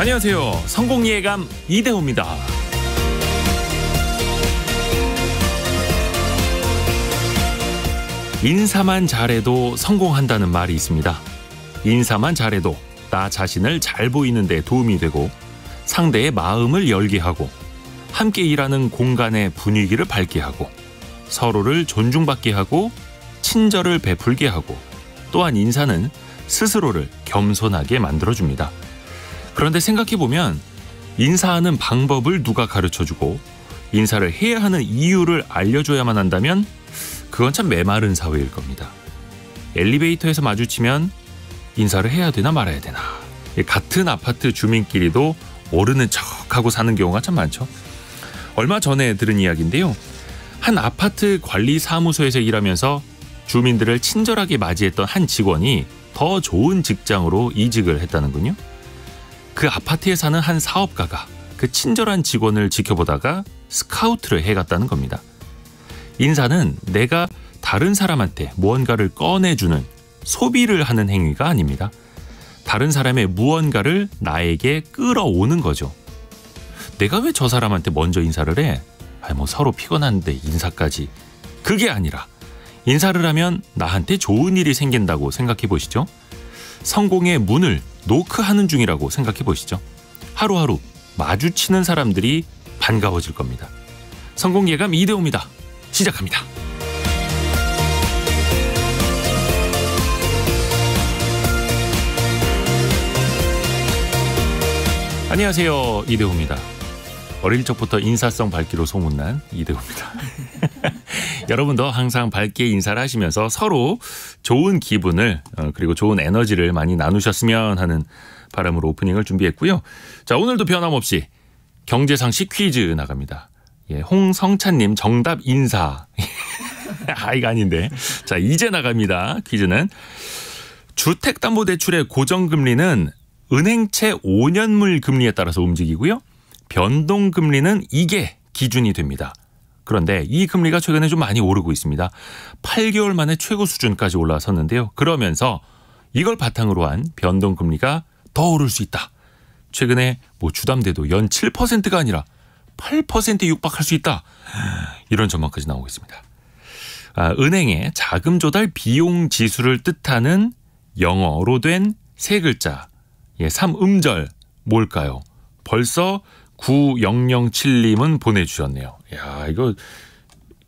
안녕하세요. 성공예감 이대호입니다. 인사만 잘해도 성공한다는 말이 있습니다. 인사만 잘해도 나 자신을 잘 보이는 데 도움이 되고 상대의 마음을 열게 하고 함께 일하는 공간의 분위기를 밝게 하고 서로를 존중받게 하고 친절을 베풀게 하고 또한 인사는 스스로를 겸손하게 만들어줍니다. 그런데 생각해보면 인사하는 방법을 누가 가르쳐주고 인사를 해야 하는 이유를 알려줘야만 한다면 그건 참 메마른 사회일 겁니다. 엘리베이터에서 마주치면 인사를 해야 되나 말아야 되나. 같은 아파트 주민끼리도 모르는 척하고 사는 경우가 참 많죠. 얼마 전에 들은 이야기인데요. 한 아파트 관리사무소에서 일하면서 주민들을 친절하게 맞이했던 한 직원이 더 좋은 직장으로 이직을 했다는군요. 그 아파트에 사는 한 사업가가 그 친절한 직원을 지켜보다가 스카우트를 해갔다는 겁니다. 인사는 내가 다른 사람한테 무언가를 꺼내주는 소비를 하는 행위가 아닙니다. 다른 사람의 무언가를 나에게 끌어오는 거죠. 내가 왜 저 사람한테 먼저 인사를 해? 서로 피곤한데 인사까지. 그게 아니라 인사를 하면 나한테 좋은 일이 생긴다고 생각해 보시죠. 성공의 문을 노크하는 중이라고 생각해 보시죠. 하루하루 마주치는 사람들이 반가워질 겁니다. 성공예감 이대호입니다. 시작합니다. 안녕하세요. 이대호입니다. 어릴 적부터 인사성 밝기로 소문난 이대호입니다. 여러분도 항상 밝게 인사를 하시면서 서로 좋은 기분을 그리고 좋은 에너지를 많이 나누셨으면 하는 바람으로 오프닝을 준비했고요. 자, 오늘도 변함없이 경제상식 퀴즈 나갑니다. 홍성찬님 정답 인사. 이거 아닌데. 자, 이제 나갑니다. 퀴즈는 주택담보대출의 고정금리는 은행채 5년물 금리에 따라서 움직이고요. 변동금리는 이게 기준이 됩니다. 그런데 이 금리가 최근에 좀 많이 오르고 있습니다. 8개월 만에 최고 수준까지 올라섰는데요. 그러면서 이걸 바탕으로 한 변동금리가 더 오를 수 있다. 최근에 주담대도 연 7%가 아니라 8%에 육박할 수 있다. 이런 전망까지 나오고 있습니다. 은행의 자금 조달 비용 지수를 뜻하는 영어로 된 세 글자 3음절 뭘까요? 벌써 9007님은 보내주셨네요. 야, 이거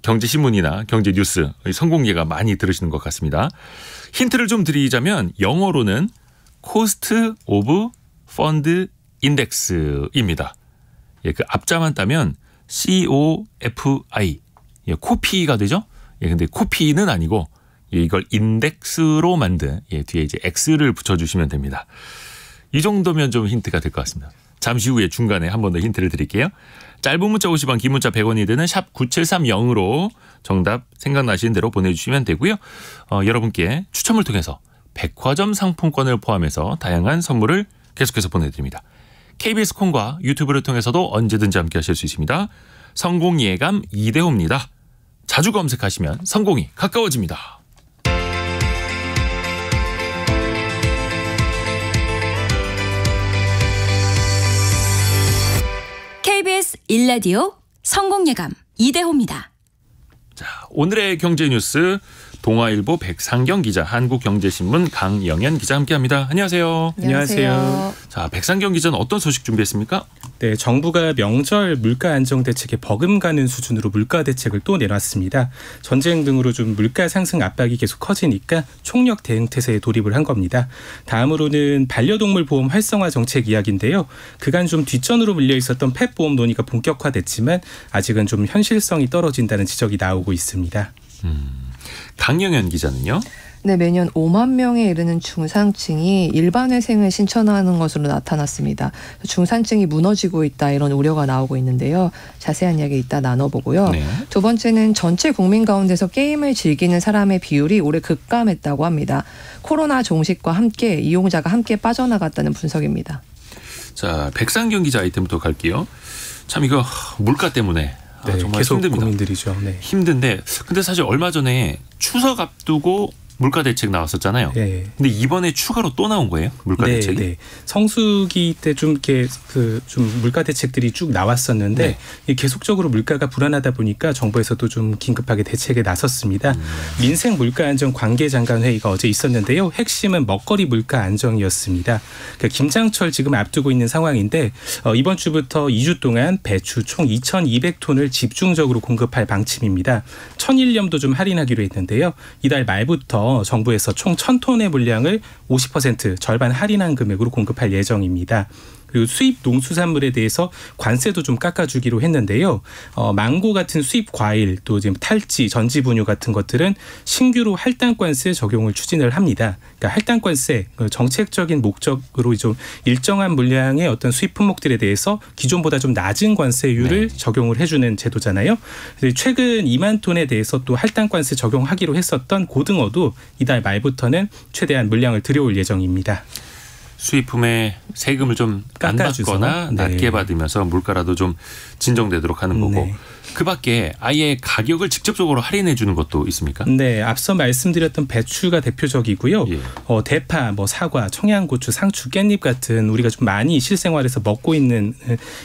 경제신문이나 경제뉴스 성공예가 많이 들으시는 것 같습니다. 힌트를 좀 드리자면 영어로는 Cost of Fund Index입니다. 그 앞자만 따면 COFI 코피가 되죠. 근데 코피는 아니고 이걸 인덱스로 만든 뒤에 이제 X를 붙여주시면 됩니다. 이 정도면 좀 힌트가 될 것 같습니다. 잠시 후에 중간에 한 번 더 힌트를 드릴게요. 짧은 문자 50원, 긴 문자 100원이 드는 샵 9730으로 정답 생각나시는 대로 보내주시면 되고요. 여러분께 추첨을 통해서 백화점 상품권을 포함해서 다양한 선물을 계속해서 보내드립니다. KBS 콩과 유튜브를 통해서도 언제든지 함께 하실 수 있습니다. 성공예감 이대호입니다. 자주 검색하시면 성공이 가까워집니다. KBS 1라디오 성공예감 이대호입니다. 자, 오늘의 경제뉴스 동아일보 백상경 기자, 한국경제신문 강영현 기자 함께합니다. 안녕하세요. 안녕하세요. 자, 백상경 기자는 어떤 소식 준비했습니까? 네, 정부가 명절 물가 안정 대책에 버금가는 수준으로 물가 대책을 또 내놨습니다. 전쟁 등으로 좀 물가 상승 압박이 계속 커지니까 총력 대응 태세에 돌입을 한 겁니다. 다음으로는 반려동물 보험 활성화 정책 이야기인데요. 그간 좀 뒷전으로 밀려 있었던 펫 보험 논의가 본격화됐지만 아직은 좀 현실성이 떨어진다는 지적이 나오고 있습니다. 강영현 기자는요? 네, 매년 5만 명에 이르는 중산층이 일반회생을 신청하는 것으로 나타났습니다. 중산층이 무너지고 있다 이런 우려가 나오고 있는데요. 자세한 이야기 이따 나눠보고요. 네. 두 번째는 전체 국민 가운데서 게임을 즐기는 사람의 비율이 올해 급감했다고 합니다. 코로나 종식과 함께 이용자가 함께 빠져나갔다는 분석입니다. 자, 백상경 기자 아이템부터 갈게요. 참 이거 물가 때문에 네, 정말 계속 힘듭니다. 고민들이죠. 네. 힘든데 근데 사실 얼마 전에 추석 앞두고 물가 대책 나왔었잖아요. 네. 근데 이번에 추가로 또 나온 거예요? 물가 네, 대책이? 네. 성수기 때 좀 이렇게 좀 물가 대책들이 쭉 나왔었는데 네. 계속적으로 물가가 불안하다 보니까 정부에서도 좀 긴급하게 대책에 나섰습니다. 민생 물가 안정 관계 장관 회의가 어제 있었는데요. 핵심은 먹거리 물가 안정이었습니다. 그러니까 김장철 지금 앞두고 있는 상황인데 이번 주부터 2주 동안 배추 총 2,200톤을 집중적으로 공급할 방침입니다. 천일염도 좀 할인하기로 했는데요. 이달 말부터 정부에서 총 1,000톤의 물량을 50% 절반 할인한 금액으로 공급할 예정입니다. 그리고 수입 농수산물에 대해서 관세도 좀 깎아주기로 했는데요. 망고 같은 수입 과일 또 지금 탈지, 전지분유 같은 것들은 신규로 할당관세 적용을 추진을 합니다. 그러니까 할당관세 정책적인 목적으로 좀 일정한 물량의 어떤 수입 품목들에 대해서 기존보다 좀 낮은 관세율을 네. 적용을 해주는 제도잖아요. 최근 2만 톤에 대해서 또 할당관세 적용하기로 했었던 고등어도 이달 말부터는 최대한 물량을 들여올 예정입니다. 수입품에 세금을 좀 안 받거나 네. 낮게 받으면서 물가라도 좀 진정되도록 하는 거고 네. 그밖에 아예 가격을 직접적으로 할인해 주는 것도 있습니까? 네, 앞서 말씀드렸던 배추가 대표적이고요. 예. 대파, 사과, 청양고추, 상추, 깻잎 같은 우리가 좀 많이 실생활에서 먹고 있는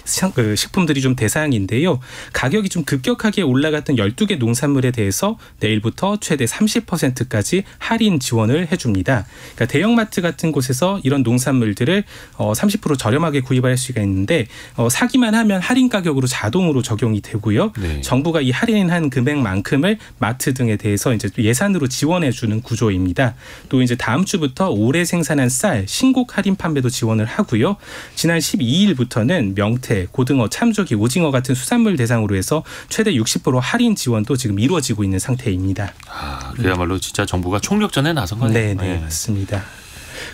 식품들이 좀 대상인데요. 가격이 좀 급격하게 올라갔던 12개 농산물에 대해서 내일부터 최대 30%까지 할인 지원을 해줍니다. 그러니까 대형마트 같은 곳에서 이런 농산물들을 30% 저렴하게 구입할 수가 있는데 사기만 하면 할인 가격으로 자동으로 적용이 되고요. 네. 정부가 이 할인한 금액만큼을 마트 등에 대해서 이제 예산으로 지원해 주는 구조입니다. 또 이제 다음 주부터 올해 생산한 쌀 신곡 할인 판매도 지원을 하고요. 지난 12일부터는 명태, 고등어, 참조기, 오징어 같은 수산물 대상으로 해서 최대 60% 할인 지원도 지금 이루어지고 있는 상태입니다. 그야말로 진짜 정부가 총력전에 나선 거네요. 네, 맞습니다.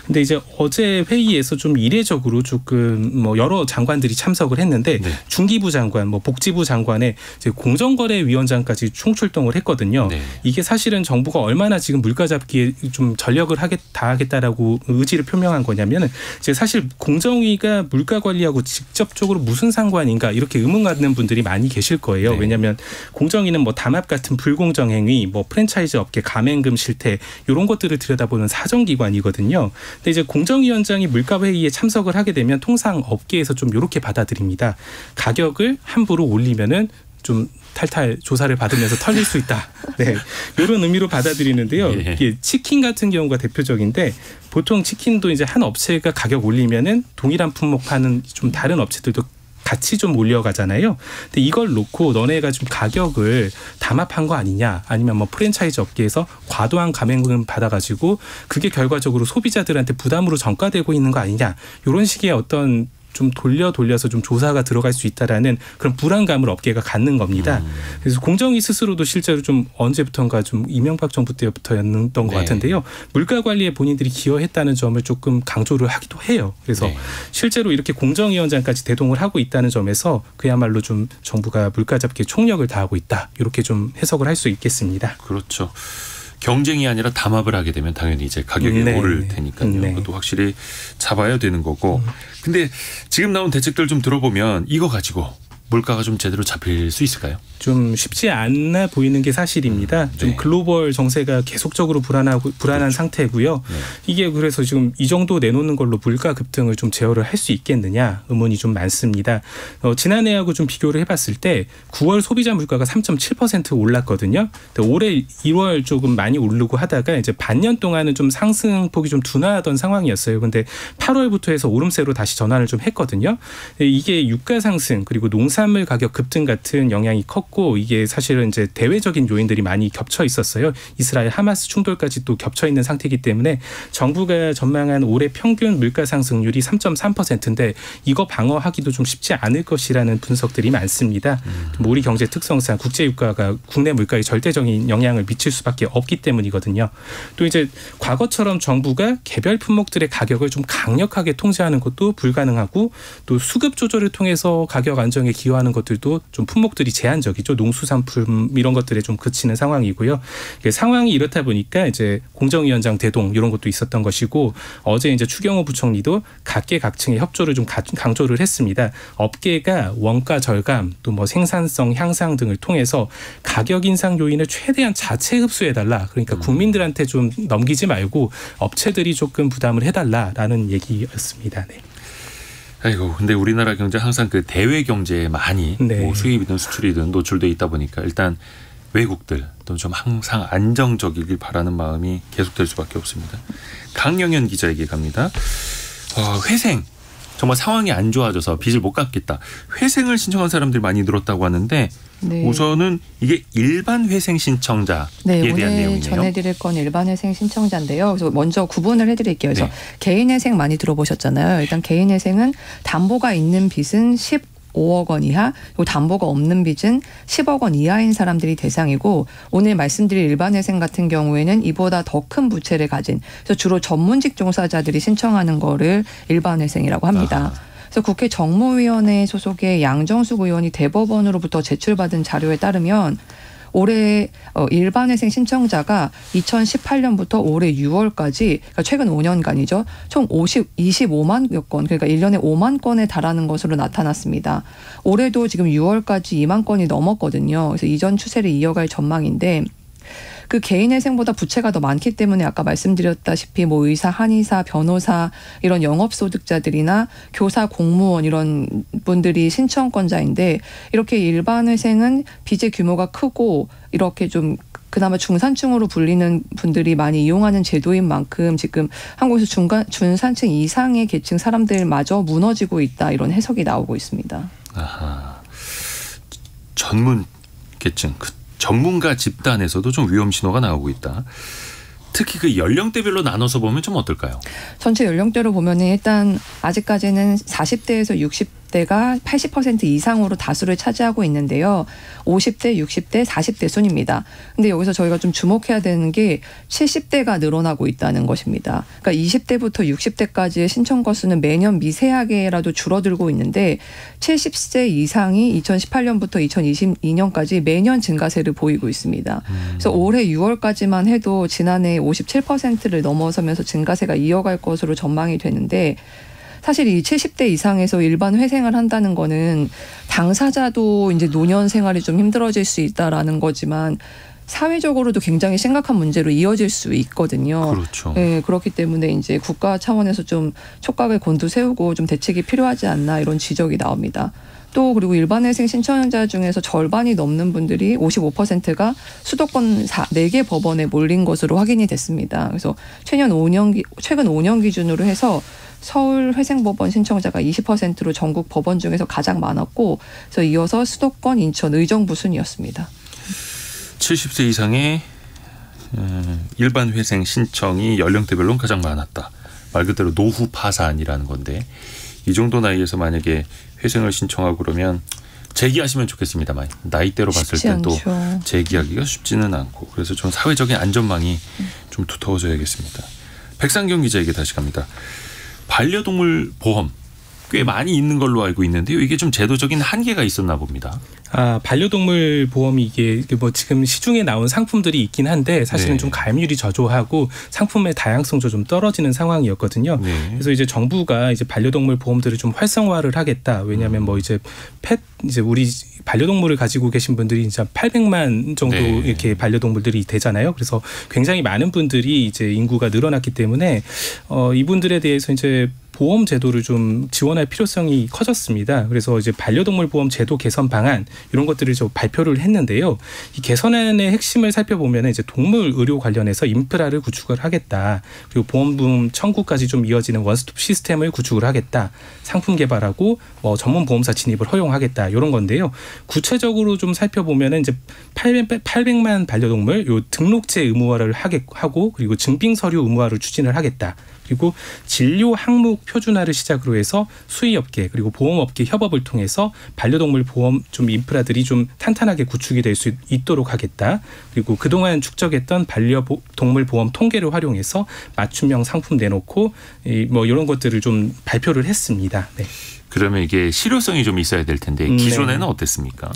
근데 이제 어제 회의에서 좀 이례적으로 조금 여러 장관들이 참석을 했는데 네. 중기부 장관, 복지부 장관의 이제 공정거래위원장까지 총출동을 했거든요. 네. 이게 사실은 정부가 얼마나 지금 물가 잡기에 좀 전력을 다하겠다라고 의지를 표명한 거냐면은 이제 사실 공정위가 물가 관리하고 직접적으로 무슨 상관인가 이렇게 의문 갖는 분들이 많이 계실 거예요. 네. 왜냐하면 공정위는 담합 같은 불공정 행위, 프랜차이즈 업계 가맹금 실태 이런 것들을 들여다보는 사정기관이거든요. 근데 이제 공정위원장이 물가회의에 참석을 하게 되면 통상 업계에서 좀 이렇게 받아들입니다. 가격을 함부로 올리면은 좀 탈탈 조사를 받으면서 털릴 수 있다. 네, 이런 의미로 받아들이는데요. 예. 이게 치킨 같은 경우가 대표적인데 보통 치킨도 이제 한 업체가 가격 올리면은 동일한 품목 파는 좀 다른 업체들도 같이 좀 올려가잖아요. 근데 이걸 놓고 너네가 좀 가격을 담합한 거 아니냐, 아니면 프랜차이즈 업계에서 과도한 가맹금 받아가지고 그게 결과적으로 소비자들한테 부담으로 전가되고 있는 거 아니냐, 이런 식의 어떤 좀 돌려서 좀 조사가 들어갈 수 있다라는 그런 불안감을 업계가 갖는 겁니다. 그래서 공정위 스스로도 실제로 좀 언제부턴가 좀 이명박 정부 때부터였던 것 같은데요. 물가 관리에 본인들이 기여했다는 점을 조금 강조를 하기도 해요. 그래서 실제로 이렇게 공정위원장까지 대동을 하고 있다는 점에서 그야말로 좀 정부가 물가 잡기에 총력을 다하고 있다. 이렇게 좀 해석을 할 수 있겠습니다. 그렇죠. 경쟁이 아니라 담합을 하게 되면 당연히 이제 가격이 오를 테니까요. 그것도 확실히 잡아야 되는 거고. 근데 지금 나온 대책들 좀 들어보면 이거 가지고 물가가 좀 제대로 잡힐 수 있을까요? 좀 쉽지 않아 보이는 게 사실입니다. 좀 글로벌 정세가 계속적으로 불안한 상태고요. 이게 그래서 지금 이 정도 내놓는 걸로 물가 급등을 좀 제어를 할 수 있겠느냐 의문이 좀 많습니다. 지난해하고 좀 비교를 해봤을 때 9월 소비자 물가가 3.7% 올랐거든요. 올해 1월 조금 많이 오르고 하다가 이제 반년 동안은 좀 상승폭이 좀 둔화하던 상황이었어요. 근데 8월부터 해서 오름세로 다시 전환을 좀 했거든요. 이게 유가 상승 그리고 농산물 가격 급등 같은 영향이 컸고, 이게 사실은 이제 대외적인 요인들이 많이 겹쳐 있었어요. 이스라엘 하마스 충돌까지 또 겹쳐 있는 상태이기 때문에 정부가 전망한 올해 평균 물가 상승률이 3.3%인데 이거 방어하기도 좀 쉽지 않을 것이라는 분석들이 많습니다. 우리 경제 특성상 국제 유가가 국내 물가에 절대적인 영향을 미칠 수밖에 없기 때문이거든요. 또 이제 과거처럼 정부가 개별 품목들의 가격을 좀 강력하게 통제하는 것도 불가능하고, 또 수급 조절을 통해서 가격 안정에 기여하는 것들도 좀 품목들이 제한적이죠. 농수산품 이런 것들에 좀 그치는 상황이고요. 상황이 이렇다 보니까 이제 공정위원장 대동 이런 것도 있었던 것이고 어제 이제 추경호 부총리도 각계각층의 협조를 좀 강조를 했습니다. 업계가 원가 절감 또 뭐 생산성 향상 등을 통해서 가격 인상 요인을 최대한 자체 흡수해달라. 그러니까 국민들한테 좀 넘기지 말고 업체들이 조금 부담을 해달라라는 얘기였습니다. 네. 아이고, 근데 우리나라 경제 항상 그 대외 경제에 많이 네. 뭐 수입이든 수출이든 노출돼 있다 보니까 일단 외국들 또 좀 항상 안정적이길 바라는 마음이 계속될 수밖에 없습니다. 강영현 기자에게 갑니다. 회생. 정말 상황이 안 좋아져서 빚을 못 갚겠다. 회생을 신청한 사람들이 많이 늘었다고 하는데 네. 우선은 이게 일반 회생 신청자에 네, 대한 오늘 내용이네요. 전해드릴 건 일반 회생 신청자인데요. 그래서 먼저 구분을 해드릴게요. 그래서 네. 개인 회생 많이 들어보셨잖아요. 일단 개인 회생은 담보가 있는 빚은 15억 원 이하, 그리고 담보가 없는 빚은 10억 원 이하인 사람들이 대상이고 오늘 말씀드릴 일반 회생 같은 경우에는 이보다 더 큰 부채를 가진 그래서 주로 전문직 종사자들이 신청하는 거를 일반 회생이라고 합니다. 아하. 그래서 국회 정무위원회 소속의 양정숙 의원이 대법원으로부터 제출받은 자료에 따르면 올해 일반회생 신청자가 2018년부터 올해 6월까지 그러니까 최근 5년간이죠. 총 25만여 건 그러니까 1년에 5만 건에 달하는 것으로 나타났습니다. 올해도 지금 6월까지 2만 건이 넘었거든요. 그래서 이전 추세를 이어갈 전망인데 그 개인회생보다 부채가 더 많기 때문에 아까 말씀드렸다시피 뭐 의사, 한의사, 변호사 이런 영업소득자들이나 교사, 공무원 이런 분들이 신청권자인데 이렇게 일반회생은 빚의 규모가 크고 이렇게 좀 그나마 중산층으로 불리는 분들이 많이 이용하는 제도인 만큼 지금 한국에서 중산층 이상의 계층 사람들마저 무너지고 있다 이런 해석이 나오고 있습니다. 아하. 전문 계층 전문가 집단에서도 좀 위험 신호가 나오고 있다. 특히 그 연령대별로 나눠서 보면 좀 어떨까요? 전체 연령대로 보면은 일단 아직까지는 40대에서 60대가 80% 이상으로 다수를 차지하고 있는데요. 50대, 60대, 40대 순입니다. 근데 여기서 저희가 좀 주목해야 되는 게 70대가 늘어나고 있다는 것입니다. 그러니까 20대부터 60대까지의 신청 건수는 매년 미세하게라도 줄어들고 있는데 70세 이상이 2018년부터 2022년까지 매년 증가세를 보이고 있습니다. 그래서 올해 6월까지만 해도 지난해 57%를 넘어서면서 증가세가 이어갈 것으로 전망이 되는데 사실 이 70대 이상에서 일반 회생을 한다는 거는 당사자도 이제 노년 생활이 좀 힘들어질 수 있다라는 거지만 사회적으로도 굉장히 심각한 문제로 이어질 수 있거든요. 그렇죠. 네, 그렇기 때문에 이제 국가 차원에서 좀 촉각을 곤두세우고 좀 대책이 필요하지 않나 이런 지적이 나옵니다. 또 그리고 일반회생 신청자 중에서 절반이 넘는 분들이 55%가 수도권 4개 법원에 몰린 것으로 확인이 됐습니다. 그래서 최근 5년 기준으로 해서 서울 회생법원 신청자가 20%로 전국 법원 중에서 가장 많았고 그래서 이어서 수도권, 인천, 의정부 순이었습니다. 70세 이상의 일반 회생 신청이 연령대별로 가장 많았다. 말 그대로 노후 파산이라는 건데 이 정도 나이에서 만약에 회생을 신청하고 그러면 재기하시면 좋겠습니다만 나이대로 봤을 때 또 재기하기가 쉽지는 않고 그래서 좀 사회적인 안전망이 좀 두터워져야겠습니다. 백상경 기자에게 다시 갑니다. 반려동물 보험 꽤 많이 있는 걸로 알고 있는데요. 이게 좀 제도적인 한계가 있었나 봅니다. 반려동물 보험이 이게 뭐 지금 시중에 나온 상품들이 있긴 한데 사실은 네. 좀 가입률이 저조하고 상품의 다양성도 좀 떨어지는 상황이었거든요. 네. 그래서 이제 정부가 이제 반려동물 보험들을 좀 활성화를 하겠다. 왜냐하면 뭐 이제 이제 우리 반려동물을 가지고 계신 분들이 이제 800만 정도 네. 이렇게 반려동물들이 되잖아요. 그래서 굉장히 많은 분들이 이제 인구가 늘어났기 때문에 이분들에 대해서 이제 보험 제도를 좀 지원할 필요성이 커졌습니다. 그래서 이제 반려동물 보험 제도 개선 방안 이런 것들을 좀 발표를 했는데요. 이 개선안의 핵심을 살펴보면 이제 동물 의료 관련해서 인프라를 구축을 하겠다. 그리고 보험금 청구까지 좀 이어지는 원스톱 시스템을 구축을 하겠다. 상품 개발하고 뭐 전문 보험사 진입을 허용하겠다. 이런 건데요. 구체적으로 좀 살펴보면 이제 800만 반려동물 요 등록제 의무화를 하고 그리고 증빙 서류 의무화를 추진을 하겠다. 그리고 진료 항목 표준화를 시작으로 해서 수의업계 그리고 보험업계 협업을 통해서 반려동물 보험 좀 인프라들이 좀 탄탄하게 구축이 될 수 있도록 하겠다. 그리고 그동안 축적했던 반려동물 보험 통계를 활용해서 맞춤형 상품 내놓고 뭐 이런 것들을 좀 발표를 했습니다. 네. 그러면 이게 실효성이 좀 있어야 될 텐데 기존에는 네. 어땠습니까?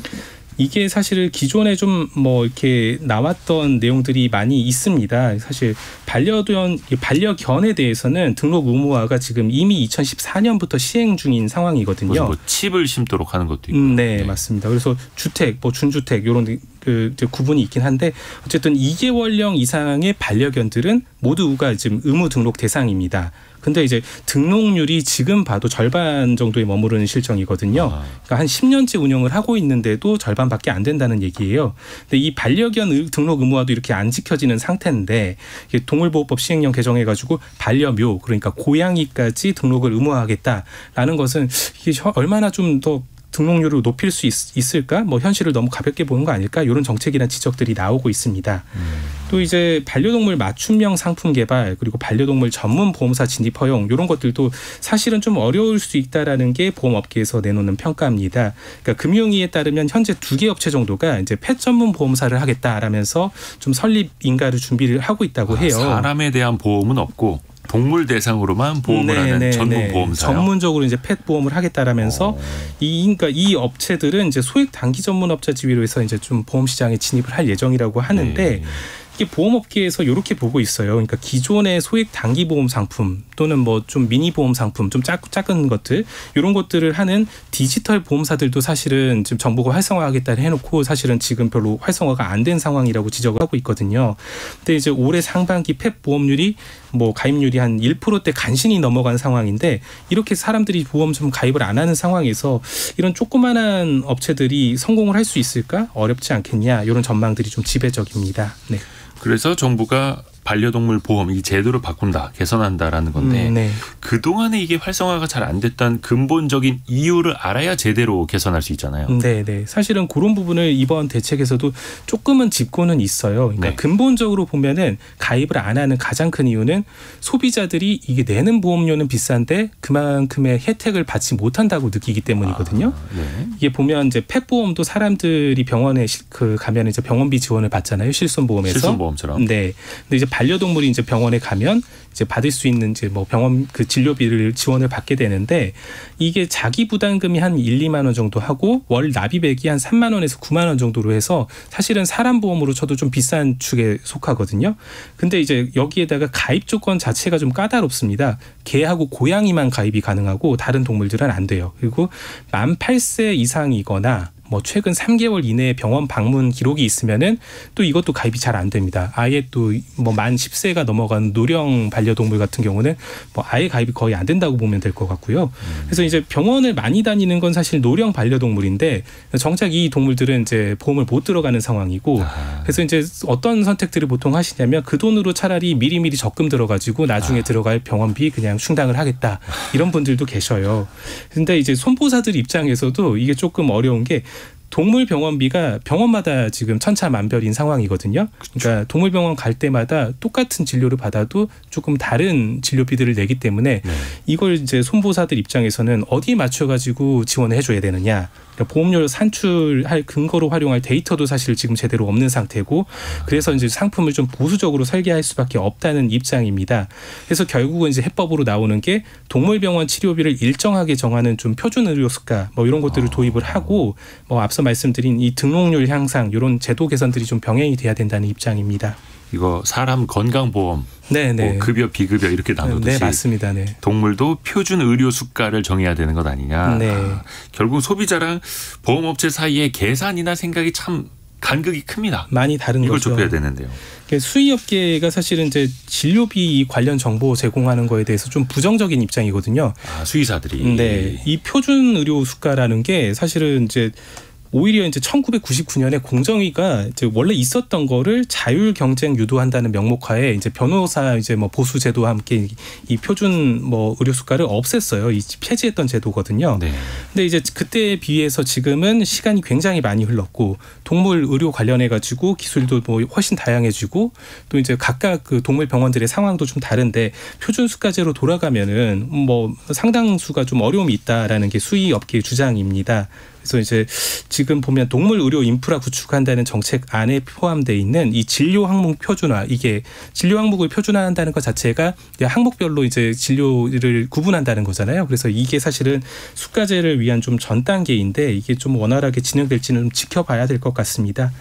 이게 사실 기존에 좀 뭐 이렇게 나왔던 내용들이 많이 있습니다. 사실 반려견에 대해서는 등록 의무화가 지금 이미 2014년부터 시행 중인 상황이거든요. 뭐 칩을 심도록 하는 것도 있고. 네, 맞습니다. 그래서 주택, 뭐 준주택 이런 그 구분이 있긴 한데 어쨌든 2개월령 이상의 반려견들은 모두가 지금 의무 등록 대상입니다. 근데 이제 등록률이 지금 봐도 절반 정도에 머무르는 실정이거든요. 그러니까 한 10년째 운영을 하고 있는데도 절반밖에 안 된다는 얘기예요. 근데 이 반려견 등록 의무화도 이렇게 안 지켜지는 상태인데 동물보호법 시행령 개정해가지고 반려묘 그러니까 고양이까지 등록을 의무화하겠다라는 것은 이게 얼마나 좀 더 등록률을 높일 수 있을까? 뭐 현실을 너무 가볍게 보는 거 아닐까? 이런 정책이나 지적들이 나오고 있습니다. 또 이제 반려동물 맞춤형 상품 개발 그리고 반려동물 전문 보험사 진입 허용 이런 것들도 사실은 좀 어려울 수 있다라는 게 보험업계에서 내놓는 평가입니다. 그러니까 금융위에 따르면 현재 2개 업체 정도가 이제 펫 전문 보험사를 하겠다라면서 좀 설립 인가를 준비를 하고 있다고 해요. 사람에 대한 보험은 없고 동물 대상으로만 보험을 하는 전문 보험사요. 전문적으로 이제 펫 보험을 하겠다라면서 그러니까 이 업체들은 이제 소액 단기 전문업자 지위로 해서 이제 좀 보험 시장에 진입을 할 예정이라고 하는데 이게 보험업계에서 이렇게 보고 있어요. 그러니까 기존의 소액 단기 보험 상품 또는 뭐 좀 미니 보험 상품 좀 작은 것들 이런 것들을 하는 디지털 보험사들도 사실은 지금 정부가 활성화하겠다 해놓고 사실은 지금 별로 활성화가 안 된 상황이라고 지적을 하고 있거든요. 근데 이제 올해 상반기 펫 보험률이 뭐 가입률이 한 1%대 간신히 넘어간 상황인데 이렇게 사람들이 보험 좀 가입을 안 하는 상황에서 이런 조그만한 업체들이 성공을 할 수 있을까? 어렵지 않겠냐? 이런 전망들이 좀 지배적입니다. 네. 그래서 정부가 반려동물 보험 이 제도를 바꾼다, 개선한다라는 건데 그동안에 이게 활성화가 잘 안 됐던 근본적인 이유를 알아야 제대로 개선할 수 있잖아요. 네. 사실은 그런 부분을 이번 대책에서도 조금은 짚고는 있어요. 그러니까 근본적으로 보면은 가입을 안 하는 가장 큰 이유는 소비자들이 이게 내는 보험료는 비싼데 그만큼의 혜택을 받지 못한다고 느끼기 때문이거든요. 이게 보면 이제 펫 보험도 사람들이 병원에 가면 이제 병원비 지원을 받잖아요. 실손보험에서. 실손보험처럼. 네. 근데 이제 반려동물이 이제 병원에 가면 이제 받을 수 있는 이제 뭐 병원 그 진료비를 지원을 받게 되는데 이게 자기 부담금이 한 1, 2만 원 정도 하고 월 납입액이 한 3만 원에서 9만 원 정도로 해서 사실은 사람 보험으로 쳐도 좀 비싼 축에 속하거든요. 근데 이제 여기에다가 가입 조건 자체가 좀 까다롭습니다. 개하고 고양이만 가입이 가능하고 다른 동물들은 안 돼요. 그리고 만 8세 이상이거나 뭐 최근 3개월 이내에 병원 방문 기록이 있으면은 또 이것도 가입이 잘 안 됩니다. 아예 또 뭐 만 10세가 넘어간 노령 반려동물 같은 경우는 뭐 아예 가입이 거의 안 된다고 보면 될 것 같고요. 그래서 이제 병원을 많이 다니는 건 사실 노령 반려동물인데 정작 이 동물들은 이제 보험을 못 들어가는 상황이고 그래서 이제 어떤 선택들을 보통 하시냐면 그 돈으로 차라리 미리미리 적금 들어가지고 나중에 들어갈 병원비 그냥 충당을 하겠다 이런 분들도 계셔요. 근데 이제 손보사들 입장에서도 이게 조금 어려운 게 동물 병원비가 병원마다 지금 천차만별인 상황이거든요. 그러니까 동물병원 갈 때마다 똑같은 진료를 받아도 조금 다른 진료비들을 내기 때문에 이걸 이제 손보사들 입장에서는 어디에 맞춰가지고 지원을 해줘야 되느냐. 그러니까 보험료 산출할 근거로 활용할 데이터도 사실 지금 제대로 없는 상태고 그래서 이제 상품을 좀 보수적으로 설계할 수밖에 없다는 입장입니다. 그래서 결국은 이제 해법으로 나오는 게 동물병원 치료비를 일정하게 정하는 좀 표준 의료 수가 뭐 이런 것들을 도입을 하고 뭐 앞서 말씀드린 이 등록률 향상 이런 제도 개선들이 좀 병행이 돼야 된다는 입장입니다. 이거 사람 건강보험, 뭐 급여, 비급여 이렇게 나누듯이 맞습니다. 동물도 표준 의료 수가를 정해야 되는 것 아니냐. 결국 소비자랑 보험업체 사이의 계산이나 생각이 참 간극이 큽니다. 많이 다른 이걸 거죠. 좁혀야 되는데요. 수의업계가 사실은 이제 진료비 관련 정보 제공하는 거에 대해서 좀 부정적인 입장이거든요. 수의사들이. 이 표준 의료 수가라는 게 사실은 이제 오히려 이제 1999년에 공정위가 이제 원래 있었던 거를 자율 경쟁 유도한다는 명목하에 이제 변호사 이제 뭐 보수 제도와 함께 이 표준 뭐 의료 수가를 없앴어요. 이 폐지했던 제도거든요. 근데 이제 그때에 비해서 지금은 시간이 굉장히 많이 흘렀고 동물 의료 관련해 가지고 기술도 뭐 훨씬 다양해지고 또 이제 각각 그 동물 병원들의 상황도 좀 다른데 표준 수가제로 돌아가면은 뭐 상당수가 좀 어려움이 있다라는 게 수의업계의 주장입니다. 그래서 이제 지금 보면 동물 의료 인프라 구축한다는 정책 안에 포함되어 있는 이 진료 항목 표준화, 이게 진료 항목을 표준화한다는 것 자체가 항목별로 이제 진료를 구분한다는 거잖아요. 그래서 이게 사실은 수가제를 위한 좀 전 단계인데 이게 좀 원활하게 진행될지는 좀 지켜봐야 될 것 같습니다.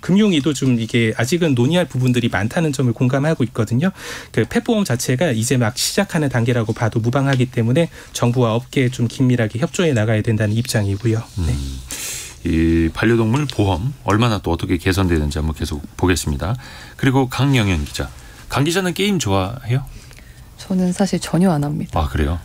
금융위도 좀 이게 아직은 논의할 부분들이 많다는 점을 공감하고 있거든요. 그 펫보험 자체가 이제 막 시작하는 단계라고 봐도 무방하기 때문에 정부와 업계에 좀 긴밀하게 협조해 나가야 된다는 입장이고요. 네. 이 반려동물 보험 얼마나 또 어떻게 개선되는지 한번 계속 보겠습니다. 그리고 강영현 기자. 강 기자는 게임 좋아해요? 저는 사실 전혀 안 합니다. 아, 그래요?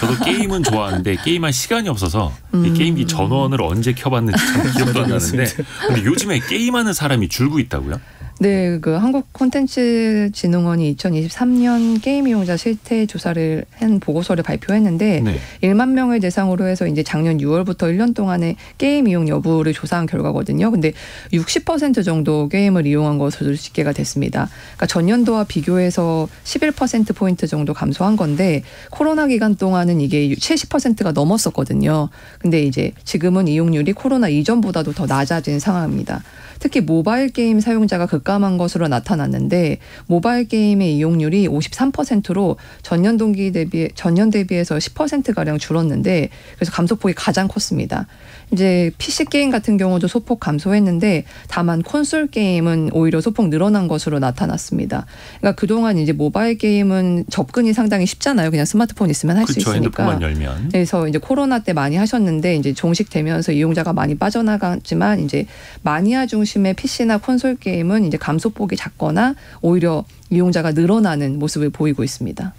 저도 게임은 좋아하는데 게임할 시간이 없어서 이 게임기 전원을 언제 켜봤는지 참 기억도 안 나는데 근데 요즘에 게임하는 사람이 줄고 있다고요? 네, 그 한국콘텐츠진흥원이 2023년 게임 이용자 실태 조사를 한 보고서를 발표했는데 네. 1만 명을 대상으로 해서 이제 작년 6월부터 1년 동안의 게임 이용 여부를 조사한 결과거든요. 근데 60% 정도 게임을 이용한 것으로 집계가 됐습니다. 그러니까 전년도와 비교해서 11% 포인트 정도 감소한 건데 코로나 기간 동안은 이게 70%가 넘었었거든요. 근데 이제 지금은 이용률이 코로나 이전보다도 더 낮아진 상황입니다. 특히 모바일 게임 사용자가 급감한 것으로 나타났는데 모바일 게임의 이용률이 53%로 전년 대비해서 10%가량 줄었는데 그래서 감소폭이 가장 컸습니다. 이제 PC 게임 같은 경우도 소폭 감소했는데 다만 콘솔 게임은 오히려 소폭 늘어난 것으로 나타났습니다. 그러니까 그동안 이제 모바일 게임은 접근이 상당히 쉽잖아요. 그냥 스마트폰 있으면 할 수 있으니까. 핸드폰만 열면. 그래서 이제 코로나 때 많이 하셨는데 이제 종식되면서 이용자가 많이 빠져나갔지만 이제 마니아 중심의 PC나 콘솔 게임은 이제 감소폭이 작거나 오히려 이용자가 늘어나는 모습을 보이고 있습니다.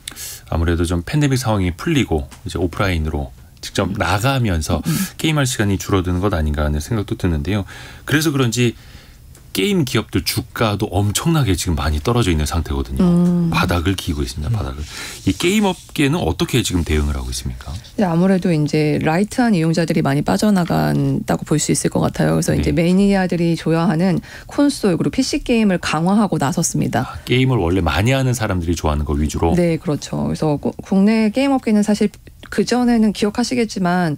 아무래도 좀 팬데믹 상황이 풀리고 이제 오프라인으로 직접 나가면서 게임할 시간이 줄어드는 것 아닌가 하는 생각도 드는데요. 그래서 그런지 게임 기업들 주가도 엄청나게 지금 많이 떨어져 있는 상태거든요. 바닥을 기고 있습니다. 바닥을. 이 게임 업계는 어떻게 지금 대응을 하고 있습니까? 아무래도 이제 라이트한 이용자들이 많이 빠져나간다고 볼 수 있을 것 같아요. 그래서 이제 매니아들이 좋아하는 콘솔 그리고 PC 게임을 강화하고 나섰습니다. 게임을 원래 많이 하는 사람들이 좋아하는 거 위주로? 네, 그렇죠. 그래서 국내 게임 업계는 사실 그전에는 기억하시겠지만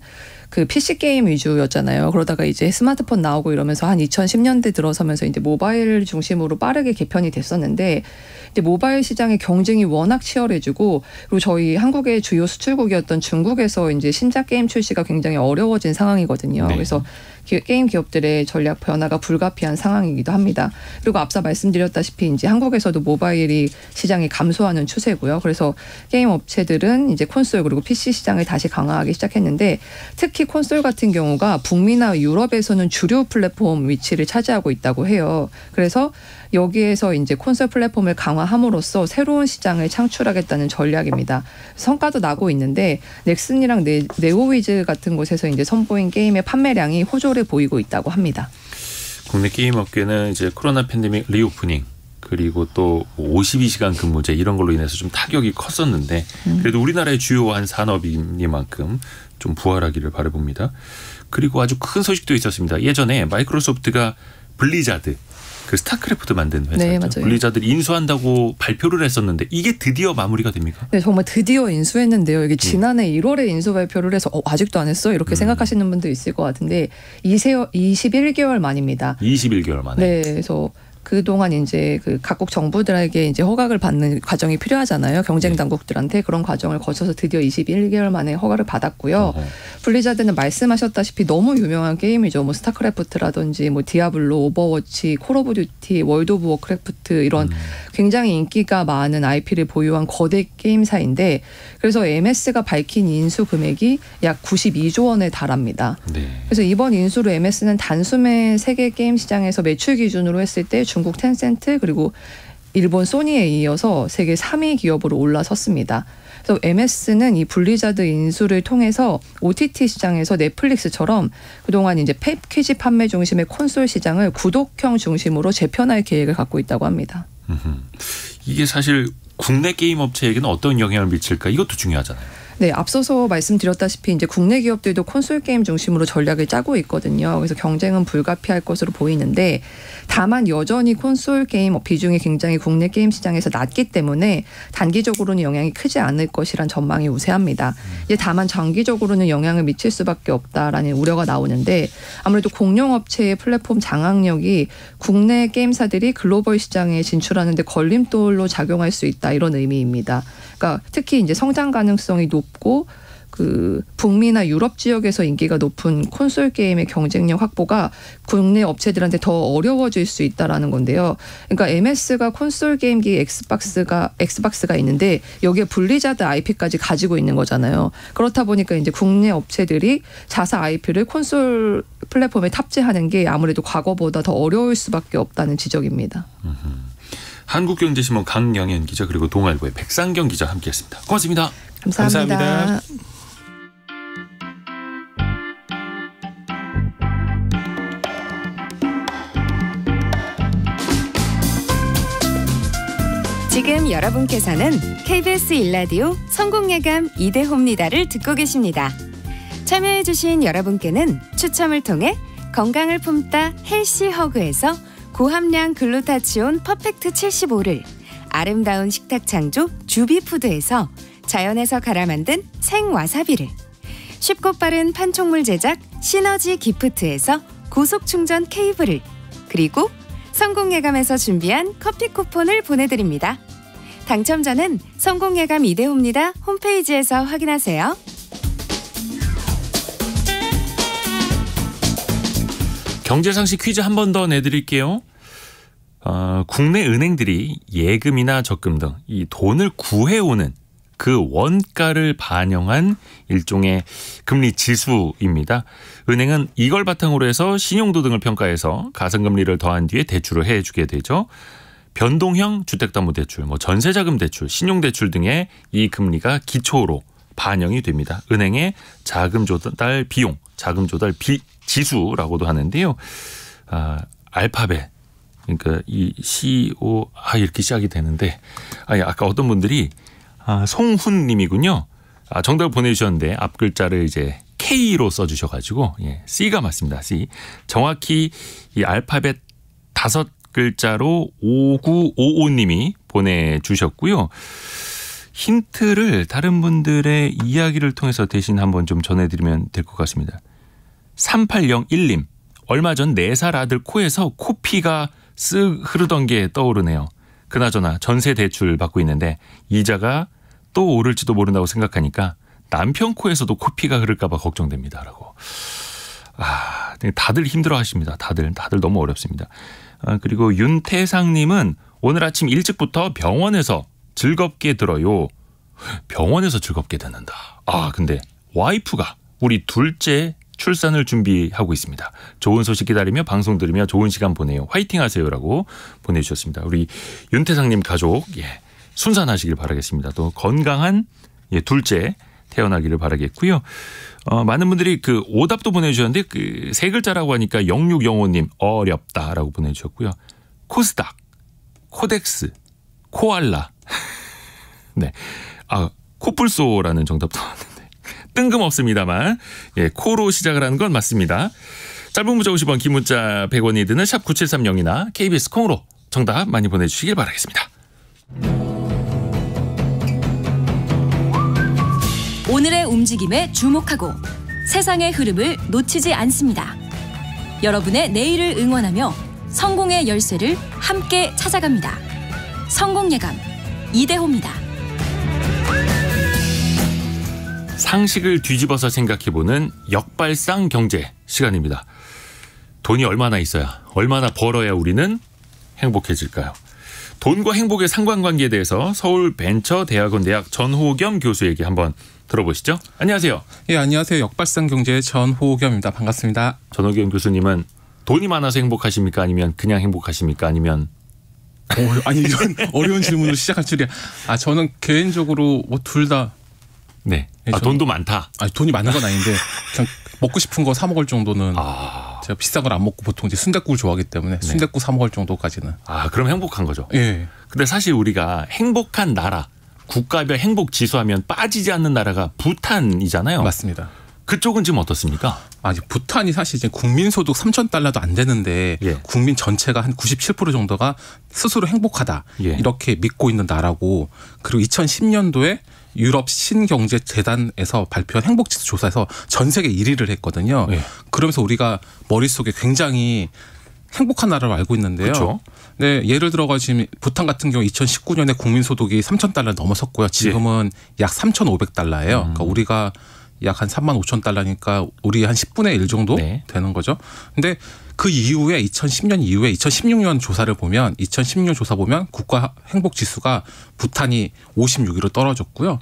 그 PC 게임 위주였잖아요. 그러다가 이제 스마트폰 나오고 이러면서 한 2010년대 들어서면서 이제 모바일 중심으로 빠르게 개편이 됐었는데 이제 모바일 시장의 경쟁이 워낙 치열해지고 그리고 저희 한국의 주요 수출국이었던 중국에서 이제 신작 게임 출시가 굉장히 어려워진 상황이거든요. 네. 그래서 게임 기업들의 전략 변화가 불가피한 상황이기도 합니다. 그리고 앞서 말씀드렸다시피 이제 한국에서도 모바일이 시장이 감소하는 추세고요. 그래서 게임 업체들은 이제 콘솔 그리고 PC 시장을 다시 강화하기 시작했는데 특히 콘솔 같은 경우가 북미나 유럽에서는 주류 플랫폼 위치를 차지하고 있다고 해요. 그래서 여기에서 이제 콘솔 플랫폼을 강화함으로써 새로운 시장을 창출하겠다는 전략입니다. 성과도 나고 있는데 넥슨이랑 네오위즈 같은 곳에서 이제 선보인 게임의 판매량이 호조를 보이고 있다고 합니다. 국내 게임 업계는 이제 코로나 팬데믹 리오프닝 그리고 또 52시간 근무제 이런 걸로 인해서 좀 타격이 컸었는데 그래도 우리나라의 주요한 산업이니만큼 좀 부활하기를 바라봅니다. 그리고 아주 큰 소식도 있었습니다. 예전에 마이크로소프트가 블리자드 그 스타크래프트 만든 회사죠. 네, 맞아요. 블리자드를 인수한다고 발표를 했었는데 이게 드디어 마무리가 됩니까? 네, 정말 드디어 인수했는데요. 이게 지난해 1월에 인수 발표를 해서 아직도 안 했어? 이렇게 생각하시는 분도 있을 것 같은데 21개월 만입니다. 21개월 만에. 네, 그래서 그동안 이제 그 각국 정부들에게 이제 허가를 받는 과정이 필요하잖아요. 경쟁 당국들한테 그런 과정을 거쳐서 드디어 21개월 만에 허가를 받았고요. 블리자드는 말씀하셨다시피 너무 유명한 게임이죠. 뭐 스타크래프트라든지 뭐 디아블로, 오버워치, 콜 오브 듀티, 월드 오브 워크래프트 이런 굉장히 인기가 많은 IP를 보유한 거대 게임사인데 그래서 MS가 밝힌 인수 금액이 약 92조 원에 달합니다. 네. 그래서 이번 인수로 MS는 단숨에 세계 게임 시장에서 매출 기준으로 했을 때 중국 텐센트 그리고 일본 소니에 이어서 세계 3위 기업으로 올라섰습니다. 그래서 MS는 이 블리자드 인수를 통해서 OTT 시장에서 넷플릭스처럼 그동안 이제 패키지 판매 중심의 콘솔 시장을 구독형 중심으로 재편할 계획을 갖고 있다고 합니다. 이게 사실 국내 게임 업체에게는 어떤 영향을 미칠까 이것도 중요하잖아요. 네, 앞서서 말씀드렸다시피 이제 국내 기업들도 콘솔 게임 중심으로 전략을 짜고 있거든요. 그래서 경쟁은 불가피할 것으로 보이는데 다만 여전히 콘솔 게임 비중이 굉장히 국내 게임 시장에서 낮기 때문에 단기적으로는 영향이 크지 않을 것이란 전망이 우세합니다. 이제 다만 장기적으로는 영향을 미칠 수밖에 없다라는 우려가 나오는데 아무래도 공룡업체의 플랫폼 장악력이 국내 게임사들이 글로벌 시장에 진출하는 데 걸림돌로 작용할 수 있다 이런 의미입니다. 그러니까 특히 이제 성장 가능성이 높고 그 북미나 유럽 지역에서 인기가 높은 콘솔 게임의 경쟁력 확보가 국내 업체들한테 더 어려워질 수 있다라는 건데요. 그러니까 MS가 콘솔 게임기 엑스박스가 있는데 여기에 블리자드 IP까지 가지고 있는 거잖아요. 그렇다 보니까 이제 국내 업체들이 자사 IP를 콘솔 플랫폼에 탑재하는 게 아무래도 과거보다 더 어려울 수밖에 없다는 지적입니다. 한국경제신문 강영현 기자 그리고 동아일보의 백상경 기자 함께했습니다. 고맙습니다. 감사합니다. 감사합니다. 지금 여러분께서는 KBS 일라디오 성공예감 이대호입니다를 듣고 계십니다. 참여해주신 여러분께는 추첨을 통해 건강을 품다 헬시허그에서 고함량 글루타치온 퍼펙트 75를 아름다운 식탁 창조 주비푸드에서 자연에서 갈아 만든 생와사비를 쉽고 빠른 판촉물 제작 시너지 기프트에서 고속충전 케이블을 그리고 성공예감에서 준비한 커피 쿠폰을 보내드립니다. 당첨자는 성공예감 이대호입니다 홈페이지에서 확인하세요. 경제상식 퀴즈 한 번 더 내드릴게요. 국내 은행들이 예금이나 적금 등 이 돈을 구해오는 그 원가를 반영한 일종의 금리 지수입니다. 은행은 이걸 바탕으로 해서 신용도 등을 평가해서 가성금리를 더한 뒤에 대출을 해주게 되죠. 변동형 주택담보대출, 전세자금 대출, 신용대출 등의 이 금리가 기초로 반영이 됩니다. 은행의 자금 조달 비용, 자금 조달 지수라고도 하는데요. 알파벳, 그러니까 이 CO 이렇게 시작이 되는데 아까 어떤 분들이 송훈님이군요. 정답을 보내주셨는데 앞 글자를 이제 K로 써주셔가지고 C가 맞습니다. C. 정확히 이 알파벳 5글자로 5955님이 보내주셨고요. 힌트를 다른 분들의 이야기를 통해서 대신 한번 좀 전해드리면 될 것 같습니다. 3801님. 얼마 전 4살 아들 코에서 코피가 쓱 흐르던 게 떠오르네요. 그나저나 전세 대출 받고 있는데 이자가 또 오를지도 모른다고 생각하니까 남편 코에서도 코피가 흐를까 봐 걱정됩니다. 라고. 다들 힘들어하십니다. 다들 너무 어렵습니다. 그리고 윤태상님은 오늘 아침 일찍부터 병원에서 즐겁게 들어요. 병원에서 즐겁게 듣는다. 근데 와이프가 우리 둘째 출산을 준비하고 있습니다. 좋은 소식 기다리며 방송 들으며 좋은 시간 보내요. 화이팅 하세요라고 보내주셨습니다. 우리 윤태상님 가족 순산하시길 바라겠습니다. 또 건강한 둘째 태어나기를 바라겠고요. 많은 분들이 그 오답도 보내주셨는데 그 세 글자라고 하니까 0605님 어렵다라고 보내주셨고요. 코스닥, 코덱스, 코알라. 네, 코뿔소라는 정답도 나왔는데 뜬금없습니다만 코로 시작을 하는 건 맞습니다. 짧은 문자 50원, 긴 문자 100원이 드는 샵 9730이나 KBS 콩으로 정답 많이 보내주시길 바라겠습니다. 오늘의 움직임에 주목하고 세상의 흐름을 놓치지 않습니다. 여러분의 내일을 응원하며 성공의 열쇠를 함께 찾아갑니다. 성공예감 이대호입니다. 상식을 뒤집어서 생각해보는 역발상 경제 시간입니다. 돈이 얼마나 있어야, 얼마나 벌어야 우리는 행복해질까요? 돈과 행복의 상관관계에 대해서 서울벤처대학원대학 전호겸 교수에게 한번 들어보시죠. 안녕하세요. 예, 안녕하세요. 역발상 경제의 전호겸입니다. 반갑습니다. 전호겸 교수님은 돈이 많아서 행복하십니까? 아니면 그냥 행복하십니까? 아니면 아니 이런 어려운 질문으로 시작할 줄이야. 저는 개인적으로 둘 다. 네. 돈도 많다. 돈이 많은 건 아닌데 그냥 먹고 싶은 거 사 먹을 정도는. 제가 비싼 걸 안 먹고 보통 이제 순댓국을 좋아하기 때문에 순댓국 사 먹을 정도까지는. 그럼 행복한 거죠. 예. 근데 사실 우리가 행복한 나라, 국가별 행복 지수하면 빠지지 않는 나라가 부탄이잖아요. 맞습니다. 그쪽은 지금 어떻습니까? 부탄이 사실 이제 국민소득 3,000달러도 안 되는데 예. 국민 전체가 한 97% 정도가 스스로 행복하다. 예. 이렇게 믿고 있는 나라고, 그리고 2010년도에 유럽 신경제재단에서 발표한 행복지수 조사에서 전 세계 1위를 했거든요. 예. 그러면서 우리가 머릿속에 굉장히 행복한 나라로 알고 있는데요. 그렇죠. 네, 예를 들어가 지금 부탄 같은 경우 2019년에 국민소득이 3,000달러 넘어섰고요. 지금은 약 3,500달러예요. 그러니까 우리가 약 한 35,000달러니까 우리 한 10분의 1 정도 네. 되는 거죠. 근데 그 이후에 2010년 이후에 2016년 조사를 보면 2016년 조사 보면 국가 행복 지수가 부탄이 56위로 떨어졌고요.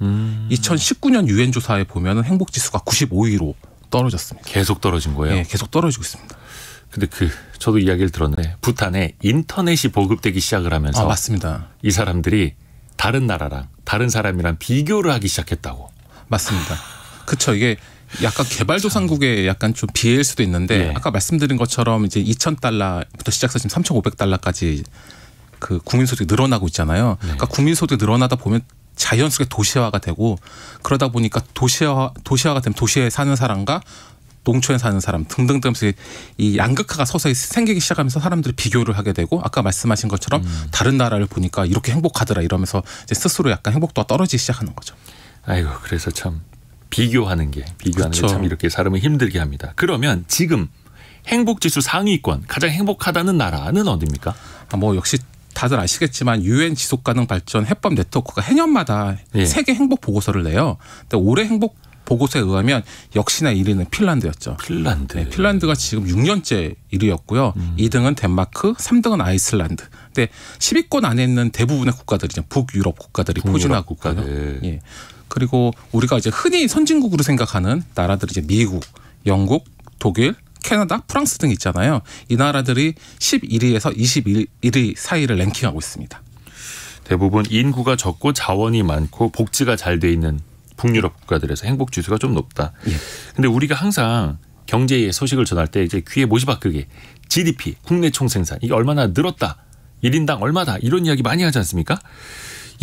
2019년 유엔 조사에 보면은 행복 지수가 95위로 떨어졌습니다. 계속 떨어진 거예요. 네, 계속 떨어지고 있습니다. 근데 저도 이야기를 들었는데 부탄에 인터넷이 보급되기 시작을 하면서 맞습니다. 이 사람들이 다른 나라랑 다른 사람이랑 비교를 하기 시작했다고. 맞습니다. 그렇죠. 이게 약간 개발도상국에 약간 좀 비해일 수도 있는데 예. 아까 말씀드린 것처럼 이제 2,000달러부터 시작해서 지금 3,500달러까지 그 국민소득이 늘어나고 있잖아요. 그러니까 국민소득이 늘어나다 보면 자연스럽게 도시화가 되고, 그러다 보니까 도시화가 되면 도시에 사는 사람과 농촌에 사는 사람 등등등 이 양극화가 서서히 생기기 시작하면서 사람들이 비교를 하게 되고, 아까 말씀하신 것처럼 다른 나라를 보니까 이렇게 행복하더라 이러면서 이제 스스로 약간 행복도가 떨어지기 시작하는 거죠. 아이고, 그래서 참 비교하는 게 그렇죠. 참 이렇게 사람을 힘들게 합니다. 그러면 지금 행복지수 상위권 가장 행복하다는 나라는 어디입니까? 뭐 역시 다들 아시겠지만 유엔 지속가능 발전 해법 네트워크가 해년마다 예. 세계 행복 보고서를 내요. 근데 올해 행복 보고서에 의하면 역시나 1위는 핀란드였죠. 핀란드. 네, 핀란드가 지금 6년째 1위였고요. 2등은 덴마크, 3등은 아이슬란드. 근데 10위권 안에 있는 대부분의 국가들이죠. 북유럽 국가들이 포진하고 있고요. 예. 그리고 우리가 이제 흔히 선진국으로 생각하는 나라들이 이제 미국, 영국, 독일, 캐나다, 프랑스 등 있잖아요. 이 나라들이 11위에서 21위 사이를 랭킹하고 있습니다. 대부분 인구가 적고 자원이 많고 복지가 잘 돼 있는 북유럽 국가들에서 행복 지수가 좀 높다. 근데 우리가 항상 경제의 소식을 전할 때 이제 귀에 못이 박히게 GDP, 국내 총생산 이게 얼마나 늘었다. 1인당 얼마다 이런 이야기 많이 하지 않습니까?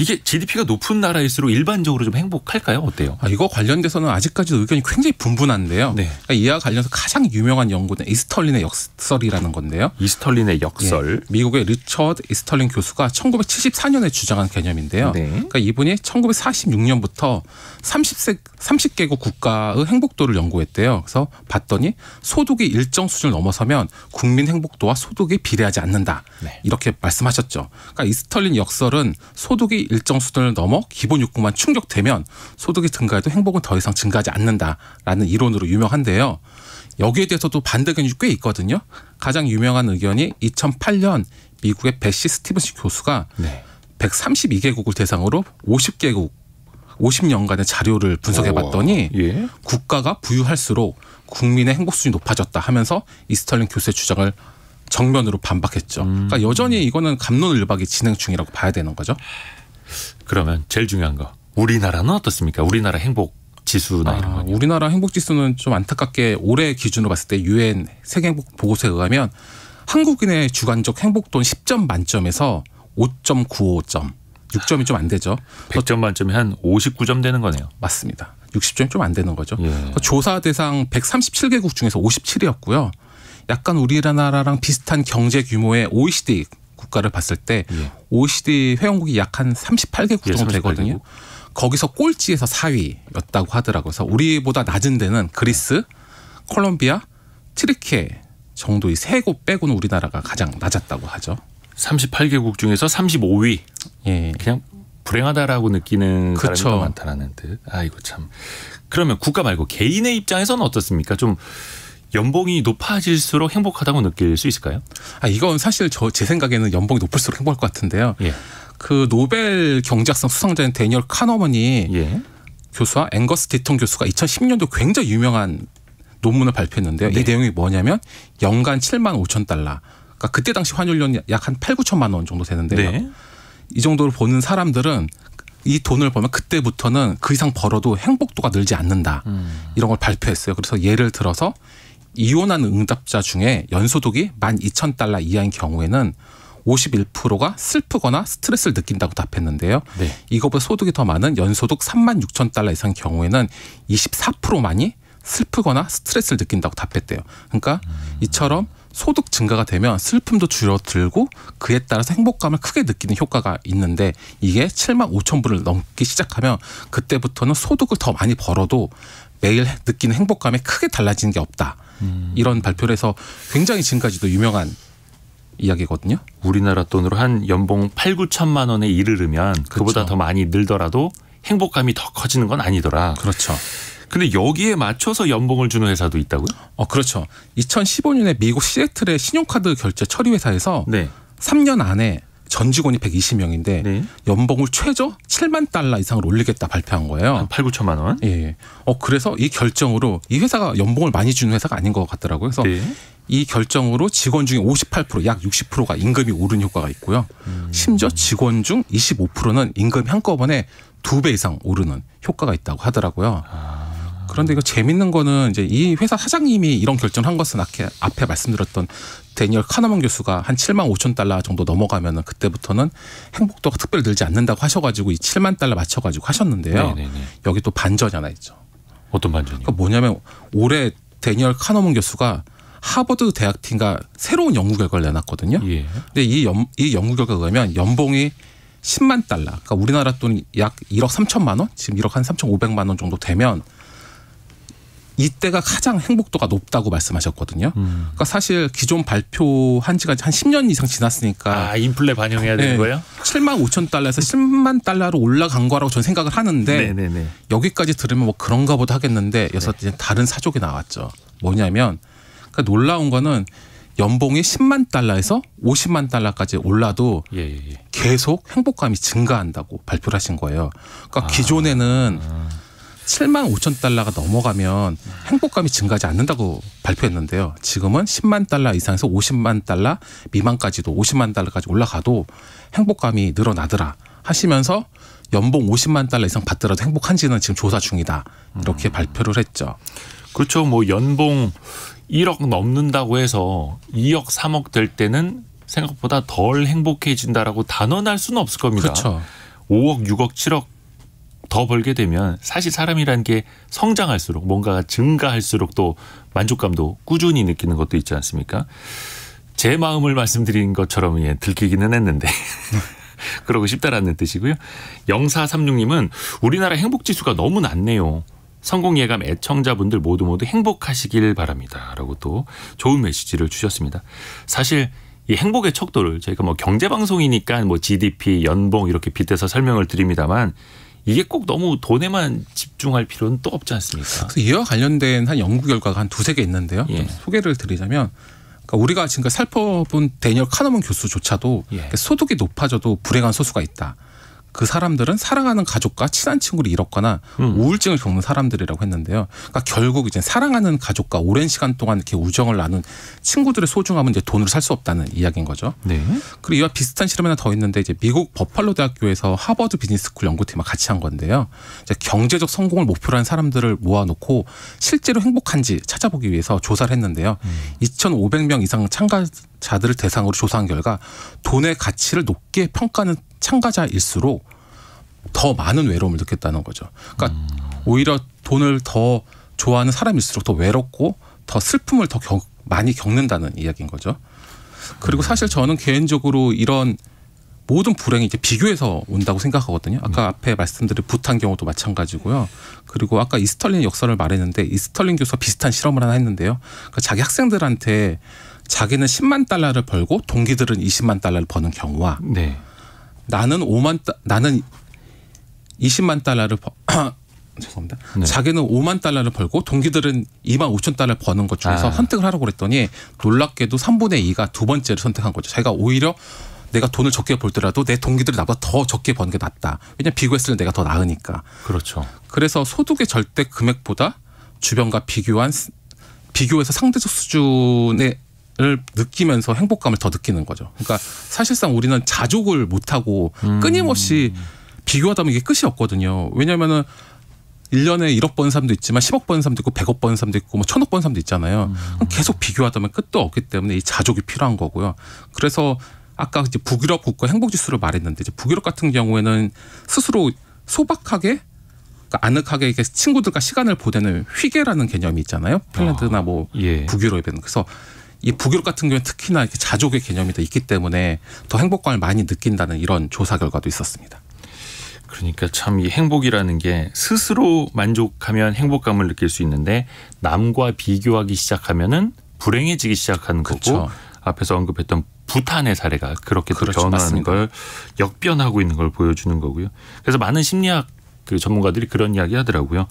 이게 GDP가 높은 나라일수록 일반적으로 좀 행복할까요? 어때요? 이거 관련돼서는 아직까지도 의견이 굉장히 분분한데요. 네. 그러니까 이와 관련해서 가장 유명한 연구는 이스털린의 역설이라는 건데요. 이스털린의 역설. 예. 미국의 리처드 이스털린 교수가 1974년에 주장한 개념인데요. 네. 그러니까 이분이 1946년부터 30개국 국가의 행복도를 연구했대요. 그래서 봤더니 소득이 일정 수준을 넘어서면 국민 행복도와 소득이 비례하지 않는다. 네. 이렇게 말씀하셨죠. 그러니까 이스털린 역설은 소득이 일정 수준을 넘어 기본 욕구만 충족되면 소득이 증가해도 행복은 더 이상 증가하지 않는다라는 이론으로 유명한데요. 여기에 대해서도 반대 의견이 꽤 있거든요. 가장 유명한 의견이 2008년 미국의 베시 스티븐스 교수가 132개국을 대상으로 50년간의 자료를 분석해 봤더니 국가가 부유할수록 국민의 행복 수준이 높아졌다 하면서 이스털린 교수의 주장을 정면으로 반박했죠. 그러니까 여전히 이거는 갑론을박이 진행 중이라고 봐야 되는 거죠. 그러면 제일 중요한 거 우리나라는 어떻습니까? 우리나라 행복 지수나 이런 거. 우리나라 행복 지수는 좀 안타깝게 올해 기준으로 봤을 때 유엔 세계 행복 보고서에 의하면 한국인의 주관적 행복도는 10점 만점에서 5.95점. 6점이 좀 안 되죠. 100점 만점에 한 59점 되는 거네요. 맞습니다. 60점이 좀 안 되는 거죠. 조사 대상 137개국 중에서 57위였고요. 약간 우리나라랑 비슷한 경제 규모의 OECD 국가를 봤을 때 OECD 회원국이 약 한 38개국 정도 되거든요. 거기서 꼴찌에서 4위였다고 하더라고요. 그래서 우리보다 낮은 데는 그리스, 콜롬비아, 트리케 정도 이 세 곳 빼고는 우리나라가 가장 낮았다고 하죠. 38개국 중에서 35위. 예. 그냥 불행하다라고 느끼는 그쵸. 사람이 더 많다라는 뜻. 아이고 참. 그러면 국가 말고 개인의 입장에서는 어떻습니까? 좀 연봉이 높아질수록 행복하다고 느낄 수 있을까요? 이건 사실 제 생각에는 연봉이 높을수록 행복할 것 같은데요. 그 노벨 경제학상 수상자인 데니얼 카너먼이 교수와 앵거스 디턴 교수가 2010년도 굉장히 유명한 논문을 발표했는데요. 이 내용이 뭐냐면 연간 7만 5천 달러. 그러니까 그때 당시 환율로는 약 한 8, 9천만 원 정도 되는데요. 이 정도를 보는 사람들은 이 돈을 보면 그때부터는 그 이상 벌어도 행복도가 늘지 않는다. 이런 걸 발표했어요. 그래서 예를 들어서 이혼한 응답자 중에 연소득이 12,000달러 이하인 경우에는 51%가 슬프거나 스트레스를 느낀다고 답했는데요. 네. 이거보다 소득이 더 많은 연소득 36,000달러 이상 경우에는 24%만이 슬프거나 스트레스를 느낀다고 답했대요. 그러니까 이처럼 소득 증가가 되면 슬픔도 줄어들고 그에 따라서 행복감을 크게 느끼는 효과가 있는데 이게 7만 5천 불을 넘기 시작하면 그때부터는 소득을 더 많이 벌어도 매일 느끼는 행복감이 크게 달라지는 게 없다. 이런 발표를 해서 굉장히 지금까지도 유명한 이야기거든요. 우리나라 돈으로 한 연봉 8, 9천만 원에 이르르면 그보다 더 많이 늘더라도 행복감이 더 커지는 건 아니더라. 그렇죠. 근데 여기에 맞춰서 연봉을 주는 회사도 있다고요? 그렇죠. 2015년에 미국 시애틀의 신용카드 결제 처리 회사에서 네. 3년 안에 전 직원이 120명인데 네. 연봉을 최저 7만 달러 이상을 올리겠다 발표한 거예요. 한 8, 9천만 원? 예. 그래서 이 결정으로 이 회사가 연봉을 많이 주는 회사가 아닌 것 같더라고요. 그래서 네. 이 결정으로 직원 중에 58%, 약 60%가 임금이 오른 효과가 있고요. 심지어 직원 중 25%는 임금이 한꺼번에 2배 이상 오르는 효과가 있다고 하더라고요. 그런데 이거 재밌는 거는 이제 이 회사 사장님이 이런 결정을 한 것은 앞에 말씀드렸던 데니얼 카너먼 교수가 한 7만 5천 달러 정도 넘어가면은 그때부터는 행복도가 특별히 늘지 않는다고 하셔가지고 이 7만 달러 맞춰가지고 하셨는데요. 네네네. 여기 또 반전이 하나 있죠. 어떤 반전이요? 그러니까 뭐냐면 올해 데니얼 카너먼 교수가 하버드 대학팀과 새로운 연구 결과를 내놨거든요. 예. 근데 이 연구 결과가 그러면 연봉이 10만 달러, 그러니까 우리나라 돈 약 1억 3천만 원, 지금 1억 한 3,500만 원 정도 되면 이때가 가장 행복도가 높다고 말씀하셨거든요. 그러니까 사실 기존 발표한 지가 한 10년 이상 지났으니까 인플레 반영해야 되는 거예요? 7만 5천 달러에서 10만 달러로 올라간 거라고 저는 생각을 하는데 네네네. 여기까지 들으면 뭐 그런가 보다 하겠는데 여기서 이제 다른 사족이 나왔죠. 뭐냐면 그러니까 놀라운 거는 연봉이 10만 달러에서 50만 달러까지 올라도 계속 행복감이 증가한다고 발표를 하신 거예요. 그러니까 기존에는 7만 5천 달러가 넘어가면 행복감이 증가하지 않는다고 발표했는데요. 지금은 10만 달러 이상에서 50만 달러 미만까지도 50만 달러까지 올라가도 행복감이 늘어나더라 하시면서 연봉 50만 달러 이상 받더라도 행복한지는 지금 조사 중이다. 이렇게 발표를 했죠. 그렇죠. 뭐 연봉 1억 넘는다고 해서 2억 3억 될 때는 생각보다 덜 행복해진다라고 단언할 수는 없을 겁니다. 그렇죠. 5억, 6억, 7억 더 벌게 되면 사실 사람이란 게 성장할수록 뭔가가 증가할수록 또 만족감도 꾸준히 느끼는 것도 있지 않습니까? 제 마음을 말씀드린 것처럼 들키기는 했는데 그러고 싶다라는 뜻이고요. 0436님은 우리나라 행복지수가 너무 낮네요. 성공예감 애청자분들 모두 행복하시길 바랍니다. 라고 또 좋은 메시지를 주셨습니다. 사실 이 행복의 척도를 저희가 뭐 경제방송이니까 뭐 GDP, 연봉 이렇게 빗대서 설명을 드립니다만 이게 꼭 너무 돈에만 집중할 필요는 또 없지 않습니까? 그래서 이와 관련된 한 연구 결과가 한 두세 개 있는데요. 소개를 드리자면 그러니까 우리가 지금까지 살펴본 데니얼 카너먼 교수조차도 소득이 높아져도 불행한 소수가 있다. 그 사람들은 사랑하는 가족과 친한 친구를 잃었거나 우울증을 겪는 사람들이라고 했는데요. 그러니까 결국 이제 사랑하는 가족과 오랜 시간 동안 이렇게 우정을 나눈 친구들의 소중함은 이제 돈으로 살 수 없다는 이야기인 거죠. 네. 그리고 이와 비슷한 실험 하나 더 있는데 이제 미국 버팔로 대학교에서 하버드 비즈니스스쿨 연구팀과 같이 한 건데요. 이제 경제적 성공을 목표로 한 사람들을 모아놓고 실제로 행복한지 찾아보기 위해서 조사를 했는데요. 2,500명 이상 참가자들을 대상으로 조사한 결과 돈의 가치를 높게 평가하는 참가자일수록 더 많은 외로움을 느꼈다는 거죠. 그러니까 오히려 돈을 더 좋아하는 사람일수록 더 외롭고 더 슬픔을 더 많이 겪는다는 이야기인 거죠. 그리고 사실 저는 개인적으로 이런 모든 불행이 이제 비교해서 온다고 생각하거든요. 아까 앞에 말씀드린 부탄 경우도 마찬가지고요. 그리고 아까 이스털린 역사를 말했는데 이스털린 교수가 비슷한 실험을 하나 했는데요. 그러니까 자기 학생들한테 자기는 10만 달러를 벌고 동기들은 20만 달러를 버는 경우와 나는 20만 달러를 죄송합니다. 자기는 5만 달러를 벌고 동기들은 2만 5천 달러를 버는 것 중에서 선택을 하라고 그랬더니 놀랍게도 3분의 2가 두 번째를 선택한 거죠. 자기가 오히려 내가 돈을 적게 벌더라도 내 동기들이 나보다 더 적게 버는 게 낫다. 왜냐하면 비교했을 때 내가 더 나으니까. 그렇죠. 그래서 소득의 절대 금액보다 주변과 비교해서 상대적 수준의 을 느끼면서 행복감을 더 느끼는 거죠. 그러니까 사실상 우리는 자족을 못하고 끊임없이 비교하다 보면 이게 끝이 없거든요. 왜냐하면은 1년에 1억 버는 사람도 있지만 10억 버는 사람도 있고 100억 버는 사람도 있고 뭐 1000억 버는 사람도 있잖아요. 계속 비교하다 보면 끝도 없기 때문에 이 자족이 필요한 거고요. 그래서 아까 이제 북유럽 국가 행복지수를 말했는데 이제 북유럽 같은 경우에는 스스로 소박하게 그러니까 아늑하게 이렇게 친구들과 시간을 보내는 휘게라는 개념이 있잖아요. 핀란드나 뭐 예. 북유럽에는. 그래서 이 북유럽 같은 경우는 특히나 이렇게 자족의 개념이 더 있기 때문에 더 행복감을 많이 느낀다는 이런 조사 결과도 있었습니다. 그러니까 참 이 행복이라는 게 스스로 만족하면 행복감을 느낄 수 있는데 남과 비교하기 시작하면은 불행해지기 시작하는 거고 그렇죠. 앞에서 언급했던 부탄의 사례가 그렇게 또 그렇죠. 변화하는 맞습니다. 걸 역변하고 있는 걸 보여주는 거고요. 그래서 많은 심리학 그 전문가들이 그런 이야기 하더라고요.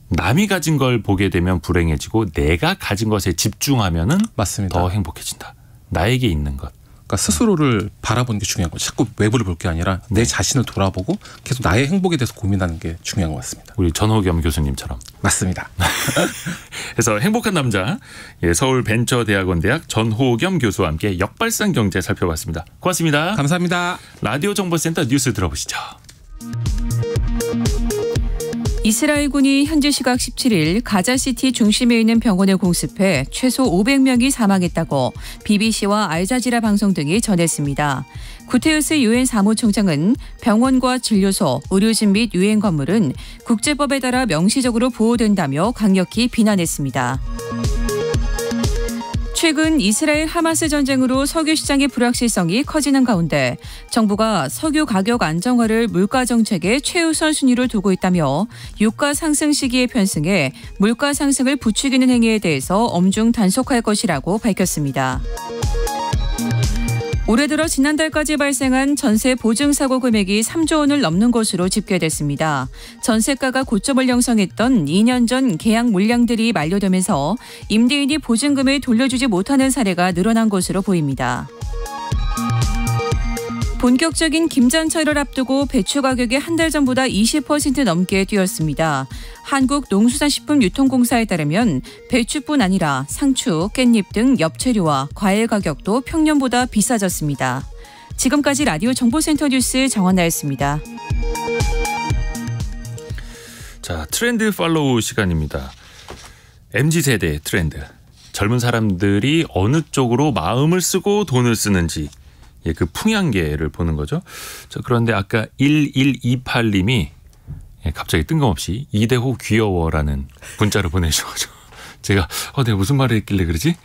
남이 가진 걸 보게 되면 불행해지고 내가 가진 것에 집중하면은 맞습니다. 더 행복해진다. 나에게 있는 것. 그러니까 스스로를 바라보는 게 중요한 거죠. 자꾸 외부를 볼 게 아니라 내 자신을 돌아보고 계속 나의 행복에 대해서 고민하는 게 중요한 것 같습니다. 우리 전호겸 교수님처럼. 맞습니다. 그래서 행복한 남자 서울벤처대학원 대학 전호겸 교수와 함께 역발상 경제 살펴봤습니다. 고맙습니다. 감사합니다. 라디오 정보센터 뉴스 들어보시죠. 이스라엘군이 현지 시각 17일 가자시티 중심에 있는 병원을 공습해 최소 500명이 사망했다고 BBC와 알자지라 방송 등이 전했습니다. 구테우스 유엔 사무총장은 병원과 진료소, 의료진 및 유엔 건물은 국제법에 따라 명시적으로 보호된다며 강력히 비난했습니다. 최근 이스라엘 하마스 전쟁으로 석유 시장의 불확실성이 커지는 가운데 정부가 석유 가격 안정화를 물가 정책의 최우선 순위로 두고 있다며 유가 상승 시기에 편승해 물가 상승을 부추기는 행위에 대해서 엄중 단속할 것이라고 밝혔습니다. 올해 들어 지난달까지 발생한 전세 보증사고 금액이 3조 원을 넘는 것으로 집계됐습니다. 전세가가 고점을 형성했던 2년 전 계약 물량들이 만료되면서 임대인이 보증금을 돌려주지 못하는 사례가 늘어난 것으로 보입니다. 본격적인 김장철을 앞두고 배추 가격이 한 달 전보다 20% 넘게 뛰었습니다. 한국농수산식품유통공사에 따르면 배추뿐 아니라 상추, 깻잎 등 엽채류와 과일 가격도 평년보다 비싸졌습니다. 지금까지 라디오 정보센터 뉴스 정원나였습니다. 자, 트렌드 팔로우 시간입니다. MZ세대의 트렌드. 젊은 사람들이 어느 쪽으로 마음을 쓰고 돈을 쓰는지 그 풍향계를 보는 거죠. 자, 그런데 아까 1128님이 갑자기 뜬금없이 이대호 귀여워라는 문자를 보내주셔가지고 제가 내가 무슨 말을 했길래 그러지?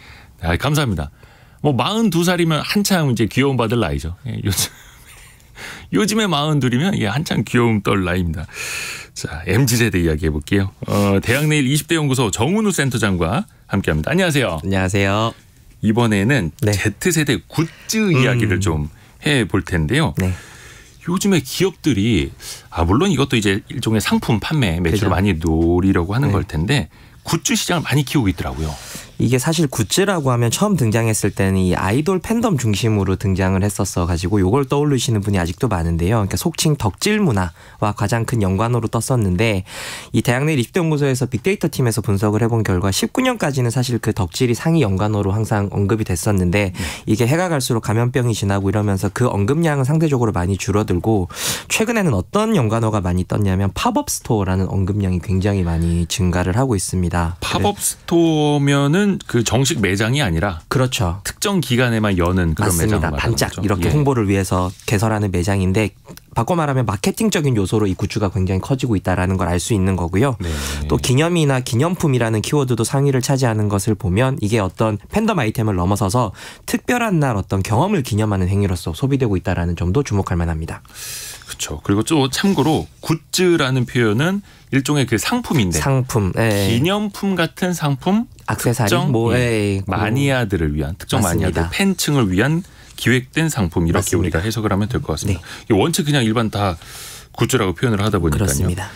감사합니다. 뭐 42살이면 한창 이제 귀여움 받을 나이죠. 요즘에 42이면 한창 귀여움 떨 나이입니다. 자, MZ세대 이야기 해볼게요. 대학내일 20대 연구소 정은우 센터장과 함께합니다. 안녕하세요. 안녕하세요. 이번에는 네. Z세대 굿즈 이야기를 좀 해볼 텐데요. 네. 요즘에 기업들이 물론 이것도 이제 일종의 상품 판매 매출을 그죠. 많이 노리려고 하는 걸 텐데 굿즈 시장을 많이 키우고 있더라고요. 이게 사실 굿즈라고 하면 처음 등장했을 때는 이 아이돌 팬덤 중심으로 등장을 했었어 가지고 요걸 떠올리시는 분이 아직도 많은데요. 그러니까 속칭 덕질 문화와 가장 큰 연관어로 떴었는데 이 대학내일 20대 연구소에서 빅데이터 팀에서 분석을 해본 결과 19년까지는 사실 그 덕질이 상위 연관어로 항상 언급이 됐었는데 이게 해가 갈수록 감염병이 지나고 이러면서 그 언급량은 상대적으로 많이 줄어들고 최근에는 어떤 연관어가 많이 떴냐면 팝업 스토어라는 언급량이 굉장히 많이 증가를 하고 있습니다. 팝업 스토어면은 그 정식 매장이 아니라 그렇죠. 특정 기간에만 여는 그런 매장을 맞습니다. 말하는 반짝 거죠. 이렇게 홍보를 위해서 개설하는 매장인데 바꿔 말하면 마케팅적인 요소로 이 굿즈가 굉장히 커지고 있다는 걸 알 수 있는 거고요. 네. 또 기념이나 기념품이라는 키워드도 상위를 차지하는 것을 보면 이게 어떤 팬덤 아이템을 넘어서서 특별한 날 어떤 경험을 기념하는 행위로서 소비되고 있다는 점도 주목할 만합니다. 그렇죠. 그리고 또 참고로 굿즈라는 표현은 일종의 그 상품인데 상품, 기념품 같은 상품, 액세서리, 특정 마니아들을 위한 특정 맞습니다. 마니아들 팬층을 위한 기획된 상품 이렇게 맞습니다. 우리가 해석을 하면 될 것 같습니다. 네. 원체 그냥 일반 다 굿즈라고 표현을 하다 보니까요. 그렇습니다.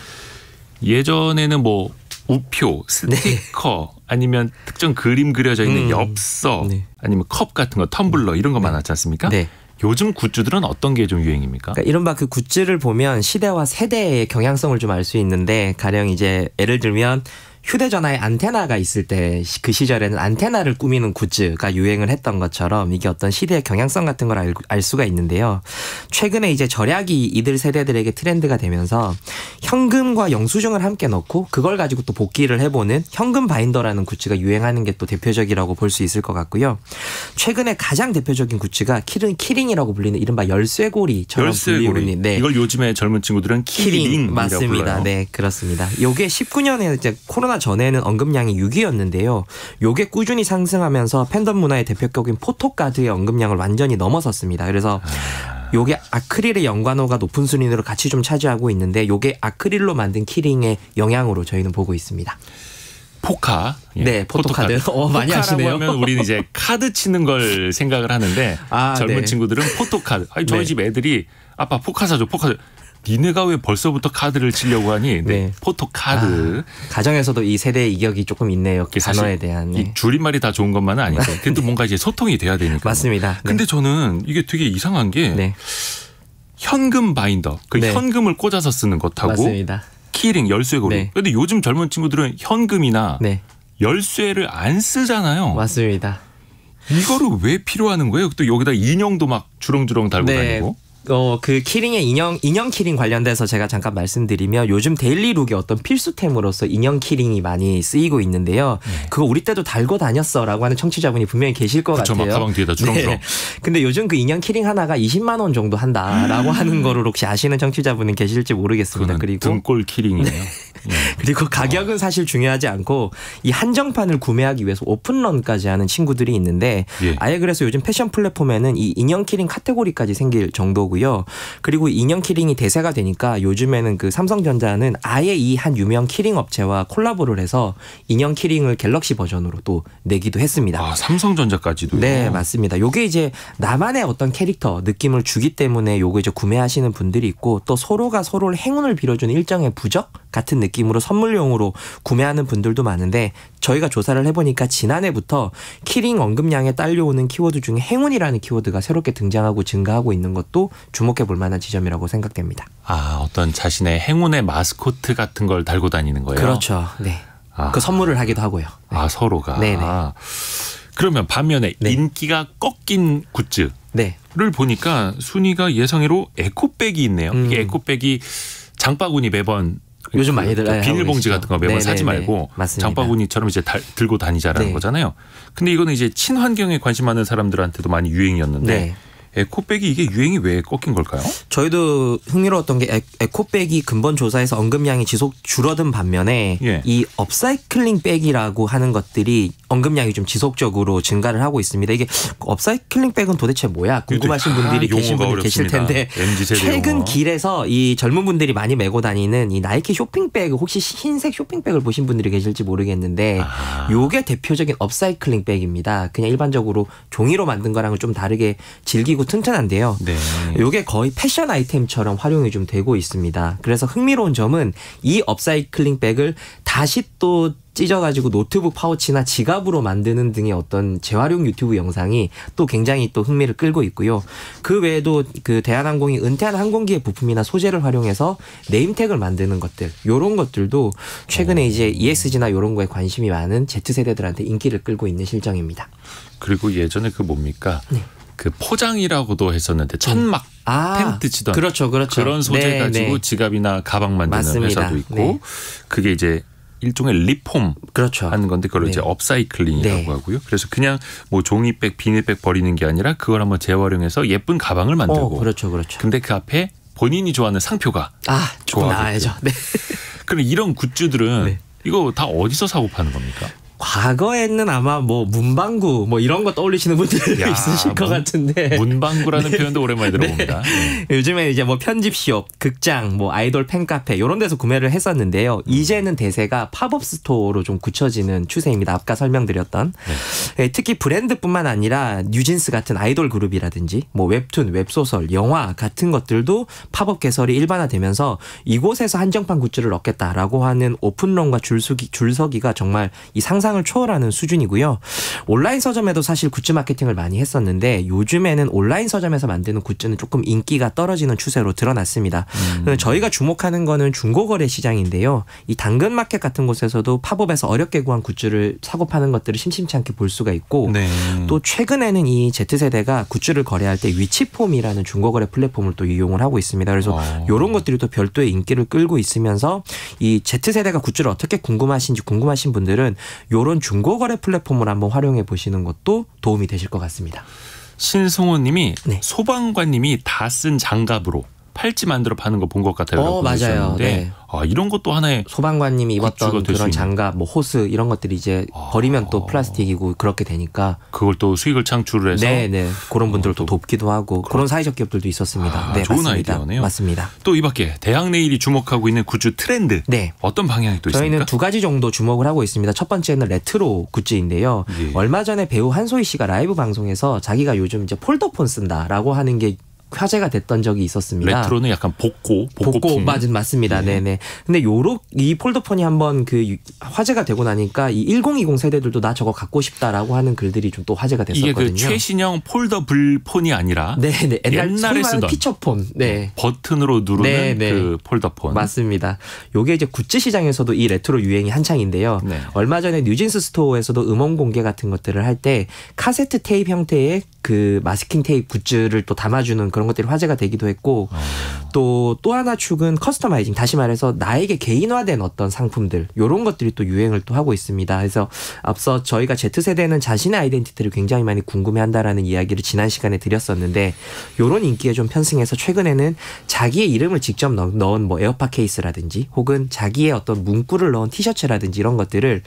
예전에는 뭐 우표, 스티커 아니면 특정 그림 그려져 있는 엽서 아니면 컵 같은 거 텀블러 이런 거 많았지 않습니까? 네. 요즘 굿즈들은 어떤 게 좀 유행입니까? 그러니까 이른바 그 굿즈를 보면 시대와 세대의 경향성을 좀 알 수 있는데 가령 이제 예를 들면 휴대전화에 안테나가 있을 때 그 시절에는 안테나를 꾸미는 굿즈가 유행을 했던 것처럼 이게 어떤 시대의 경향성 같은 걸 알 수가 있는데요. 최근에 이제 절약이 이들 세대들에게 트렌드가 되면서 현금과 영수증을 함께 넣고 그걸 가지고 또 복기를 해보는 현금 바인더라는 굿즈가 유행하는 게 또 대표적이라고 볼 수 있을 것 같고요. 최근에 가장 대표적인 굿즈가 키링이라고 불리는 이른바 열쇠고리처럼 불리는. 네. 이걸 요즘에 젊은 친구들은 키링이라고 맞습니다. 불러요. 네, 그렇습니다. 요게 19년에 이제 코로나 전에는 언급량이 6위였는데요. 요게 꾸준히 상승하면서 팬덤 문화의 대표격인 포토카드의 언급량을 완전히 넘어섰습니다. 그래서 요게 아크릴의 연관어가 높은 순위로 같이 좀 차지하고 있는데 요게 아크릴로 만든 키링의 영향으로 저희는 보고 있습니다. 포카. 예. 네, 포토카드. 많이 하시네요. 포카라고 하면 우리는 이제 카드 치는 걸 생각을 하는데 젊은 네. 친구들은 포토카드. 아니, 저희 네. 집 애들이 아빠 포카 사줘. 포카. 니네가 왜 벌써부터 카드를 치려고 하니? 네. 포토카드. 가정에서도 이 세대의 이격이 조금 있네요. 단어에 대한. 네. 이 줄임말이 다 좋은 것만은 아니고. 그래도 뭔가 이제 소통이 돼야 되니까. 맞습니다. 네. 근데 저는 이게 되게 이상한 게 네. 현금 바인더. 그 네. 현금을 꽂아서 쓰는 것하고 맞습니다. 키링, 열쇠고리. 네. 근데 요즘 젊은 친구들은 현금이나 네. 열쇠를 안 쓰잖아요. 맞습니다. 이거를 왜 필요하는 거예요? 또 여기다 인형도 막 주렁주렁 달고 다니고. 그 키링의 인형 키링 관련돼서 제가 잠깐 말씀드리면 요즘 데일리룩의 어떤 필수템으로서 인형 키링이 많이 쓰이고 있는데요. 네. 그거 우리 때도 달고 다녔어라고 하는 청취자분이 분명히 계실 것 같아요. 막 가방 뒤에다 주렁주렁. 네. 근데 요즘 그 인형 키링 하나가 20만 원 정도 한다라고 하는 거를 혹시 아시는 청취자분은 계실지 모르겠습니다. 그리고 등골 키링이네요. 네. 그리고 가격은 사실 중요하지 않고 이 한정판을 구매하기 위해서 오픈런까지 하는 친구들이 있는데 아예 그래서 요즘 패션 플랫폼에는 이 인형 키링 카테고리까지 생길 정도고요. 그리고 인형 키링이 대세가 되니까 요즘에는 그 삼성전자는 아예 이 한 유명 키링 업체와 콜라보를 해서 인형 키링을 갤럭시 버전으로 또 내기도 했습니다. 아, 삼성전자까지도요? 네, 맞습니다. 요게 이제 나만의 어떤 캐릭터 느낌을 주기 때문에 요거 이제 구매하시는 분들이 있고 또 서로가 서로를 행운을 빌어주는 일정의 부적 같은 느낌으로 선물용으로 구매하는 분들도 많은데 저희가 조사를 해보니까 지난해부터 키링 언급량에 딸려오는 키워드 중에 행운이라는 키워드가 새롭게 등장하고 증가하고 있는 것도 주목해 볼 만한 지점이라고 생각됩니다. 아, 어떤 자신의 행운의 마스코트 같은 걸 달고 다니는 거예요? 그렇죠. 네. 그 선물을 하기도 하고요. 네. 아, 서로가. 네네. 그러면 반면에 네. 인기가 꺾인 굿즈를 보니까 순위가 예상외로 에코백이 있네요. 이게 에코백이 장바구니 매번 요즘 많이들 비닐봉지 같은 거 매번 사지 말고 맞습니다. 장바구니처럼 이제 들고 다니자라는 거잖아요. 근데 이거는 이제 친환경에 관심 많은 사람들한테도 많이 유행이었는데 에코백이 이게 유행이 왜 꺾인 걸까요? 저희도 흥미로웠던 게 에코백이 근본 조사에서 언급량이 지속 줄어든 반면에 이 업사이클링 백이라고 하는 것들이 언급량이 좀 지속적으로 증가를 하고 있습니다. 이게 업사이클링 백은 도대체 뭐야? 궁금하신 분들이 계실 텐데 최근 길에서 이 젊은 분들이 많이 메고 다니는 이 나이키 쇼핑백 혹시 흰색 쇼핑백을 보신 분들이 계실지 모르겠는데 요게 대표적인 업사이클링 백입니다. 그냥 일반적으로 종이로 만든 거랑은 좀 다르게 질기고 튼튼한데요. 요게 거의 패션 아이템처럼 활용이 좀 되고 있습니다. 그래서 흥미로운 점은 이 업사이클링 백을 다시 또 찢어가지고 노트북 파우치나 지갑으로 만드는 등의 어떤 재활용 유튜브 영상이 또 굉장히 또 흥미를 끌고 있고요. 그 외에도 그 대한항공이 은퇴한 항공기의 부품이나 소재를 활용해서 네임택을 만드는 것들, 요런 것들도 최근에 이제 ESG나 요런 거에 관심이 많은 Z세대들한테 인기를 끌고 있는 실정입니다. 그리고 예전에 그 뭡니까? 그 포장이라고도 했었는데 천막 텐트 치던 그렇죠. 그런 소재 가지고 지갑이나 가방 만드는 회사도 있고 그게 이제 일종의 리폼 하는 건데 그걸 이제 업사이클링이라고 하고요. 그래서 그냥 뭐 종이백, 비닐백 버리는 게 아니라 그걸 한번 재활용해서 예쁜 가방을 만들고. 그렇죠. 근데 그 앞에 본인이 좋아하는 상표가 조금 나와야죠. 그럼 이런 굿즈들은 이거 다 어디서 사고 파는 겁니까? 과거에는 아마 뭐 문방구 뭐 이런 거 떠올리시는 분들이 있으실 것 같은데 문방구라는 표현도 오랜만에 들어봅니다. 요즘에 이제 뭐 편집숍, 극장, 뭐 아이돌 팬카페 이런 데서 구매를 했었는데요. 이제는 대세가 팝업 스토어로 좀 굳혀지는 추세입니다. 아까 설명드렸던 특히 브랜드뿐만 아니라 뉴진스 같은 아이돌 그룹이라든지 뭐 웹툰, 웹소설, 영화 같은 것들도 팝업 개설이 일반화되면서 이곳에서 한정판 굿즈를 얻겠다라고 하는 오픈런과 줄서기가 정말 이 상상 상상을 초월하는 수준이고요. 온라인 서점에도 사실 굿즈 마케팅을 많이 했었는데 요즘에는 온라인 서점에서 만드는 굿즈는 조금 인기가 떨어지는 추세로 드러났습니다. 저희가 주목하는 거는 중고거래 시장인데요. 이 당근마켓 같은 곳에서도 팝업에서 어렵게 구한 굿즈를 사고 파는 것들을 심심치 않게 볼 수가 있고 네. 또 최근에는 이 Z세대가 굿즈를 거래할 때 위치폼이라는 중고거래 플랫폼을 또 이용을 하고 있습니다. 그래서 이런 것들이 또 별도의 인기를 끌고 있으면서 이 Z세대가 굿즈를 어떻게 궁금하신 분들은 이런 중고거래 플랫폼을 한번 활용해 보시는 것도 도움이 되실 것 같습니다. 신승호님이 네. 소방관님이 다 쓴 장갑으로 팔찌 만들어 파는 거 본 것 같아요. 맞아요. 네. 이런 것도 하나의 소방관님이 입었던 그런 장갑, 뭐 호스 이런 것들이 이제 버리면 또 플라스틱이고 그렇게 되니까 그걸 또 수익을 창출을 해서 네네 그런 분들을 또 돕기도 하고 그런 사회적 기업들도 있었습니다. 네, 좋은 맞습니다. 아이디어네요. 맞습니다. 또 이 밖에 대학 네일이 주목하고 있는 굿즈 트렌드 네. 어떤 방향이 또 있습니까? 저희는 두 가지 정도 주목을 하고 있습니다. 첫 번째는 레트로 굿즈인데요. 예. 얼마 전에 배우 한소희 씨가 라이브 방송에서 자기가 요즘 이제 폴더폰 쓴다라고 하는 게 화제가 됐던 적이 있었습니다. 레트로는 약간 복고 맞습니다. 예. 네네. 근데 이 폴더폰이 한번 그 화제가 되고 나니까 이 1020 세대들도 나 저거 갖고 싶다라고 하는 글들이 좀 또 화제가 됐었거든요. 이게 그 최신형 폴더블 폰이 아니라 네네. 옛날에 쓰던 피처폰. 네. 버튼으로 누르는 네네. 그 폴더폰. 맞습니다. 요게 이제 굿즈 시장에서도 이 레트로 유행이 한창인데요. 네. 얼마 전에 뉴진스 스토어에서도 음원 공개 같은 것들을 할 때 카세트 테이프 형태의 그 마스킹 테이프 굿즈를 또 담아주는 그런 것들이 화제가 되기도 했고 또 하나 축은 커스터마이징 다시 말해서 나에게 개인화된 어떤 상품들 이런 것들이 또 유행을 또 하고 있습니다. 그래서 앞서 저희가 Z세대는 자신의 아이덴티티를 굉장히 많이 궁금해한다라는 이야기를 지난 시간에 드렸었는데 이런 인기에 좀 편승해서 최근에는 자기의 이름을 직접 넣은 뭐 에어팟 케이스라든지 혹은 자기의 어떤 문구를 넣은 티셔츠라든지 이런 것들을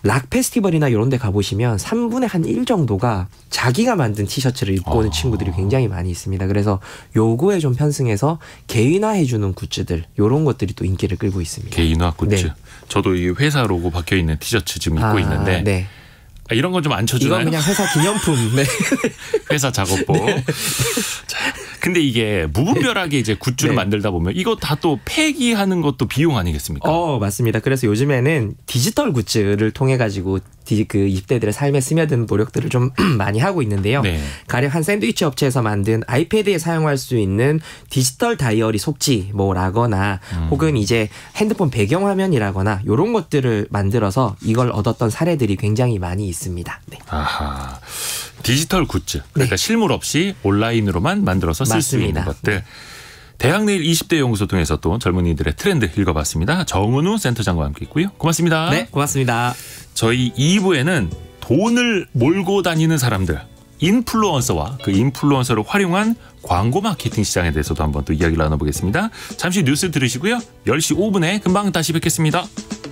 락 페스티벌이나 이런 데 가보시면 3분의 한 1 정도가 자기가 만든 티셔츠를 입고 오는 친구들이 굉장히 많이 있습니다. 그래서 요거에 좀 편승해서 개인화해주는 굿즈들 이런 것들이 또 인기를 끌고 있습니다. 개인화 굿즈. 네. 저도 이 회사 로고 박혀있는 티셔츠 지금 입고 있는데 네. 이런 건 좀 안 쳐주나요? 이건 그냥 회사 기념품. 네. 회사 작업복. 네. 자, 근데 이게 무분별하게 이제 굿즈를 네. 만들다 보면 이거 다 또 폐기하는 것도 비용 아니겠습니까? 맞습니다. 그래서 요즘에는 디지털 굿즈를 통해 가지고 그 20대들의 삶에 스며든 노력들을 좀 많이 하고 있는데요. 네. 가령 한 샌드위치 업체에서 만든 아이패드에 사용할 수 있는 디지털 다이어리 속지 뭐라거나 혹은 이제 핸드폰 배경화면이라거나 이런 것들을 만들어서 이걸 얻었던 사례들이 굉장히 많이 있습니다. 네. 아하. 디지털 굿즈. 그러니까 네. 실물 없이 온라인으로만 만들어서 쓸 수 있는 것들. 네. 대학 내일 20대 연구소 통해서 또 젊은이들의 트렌드 읽어봤습니다. 정은우 센터장과 함께 있고요. 고맙습니다. 네, 고맙습니다. 저희 2부에는 돈을 몰고 다니는 사람들, 인플루언서와 그 인플루언서를 활용한 광고 마케팅 시장에 대해서도 한번 또 이야기를 나눠보겠습니다. 잠시 뉴스 들으시고요. 10시 5분에 금방 다시 뵙겠습니다.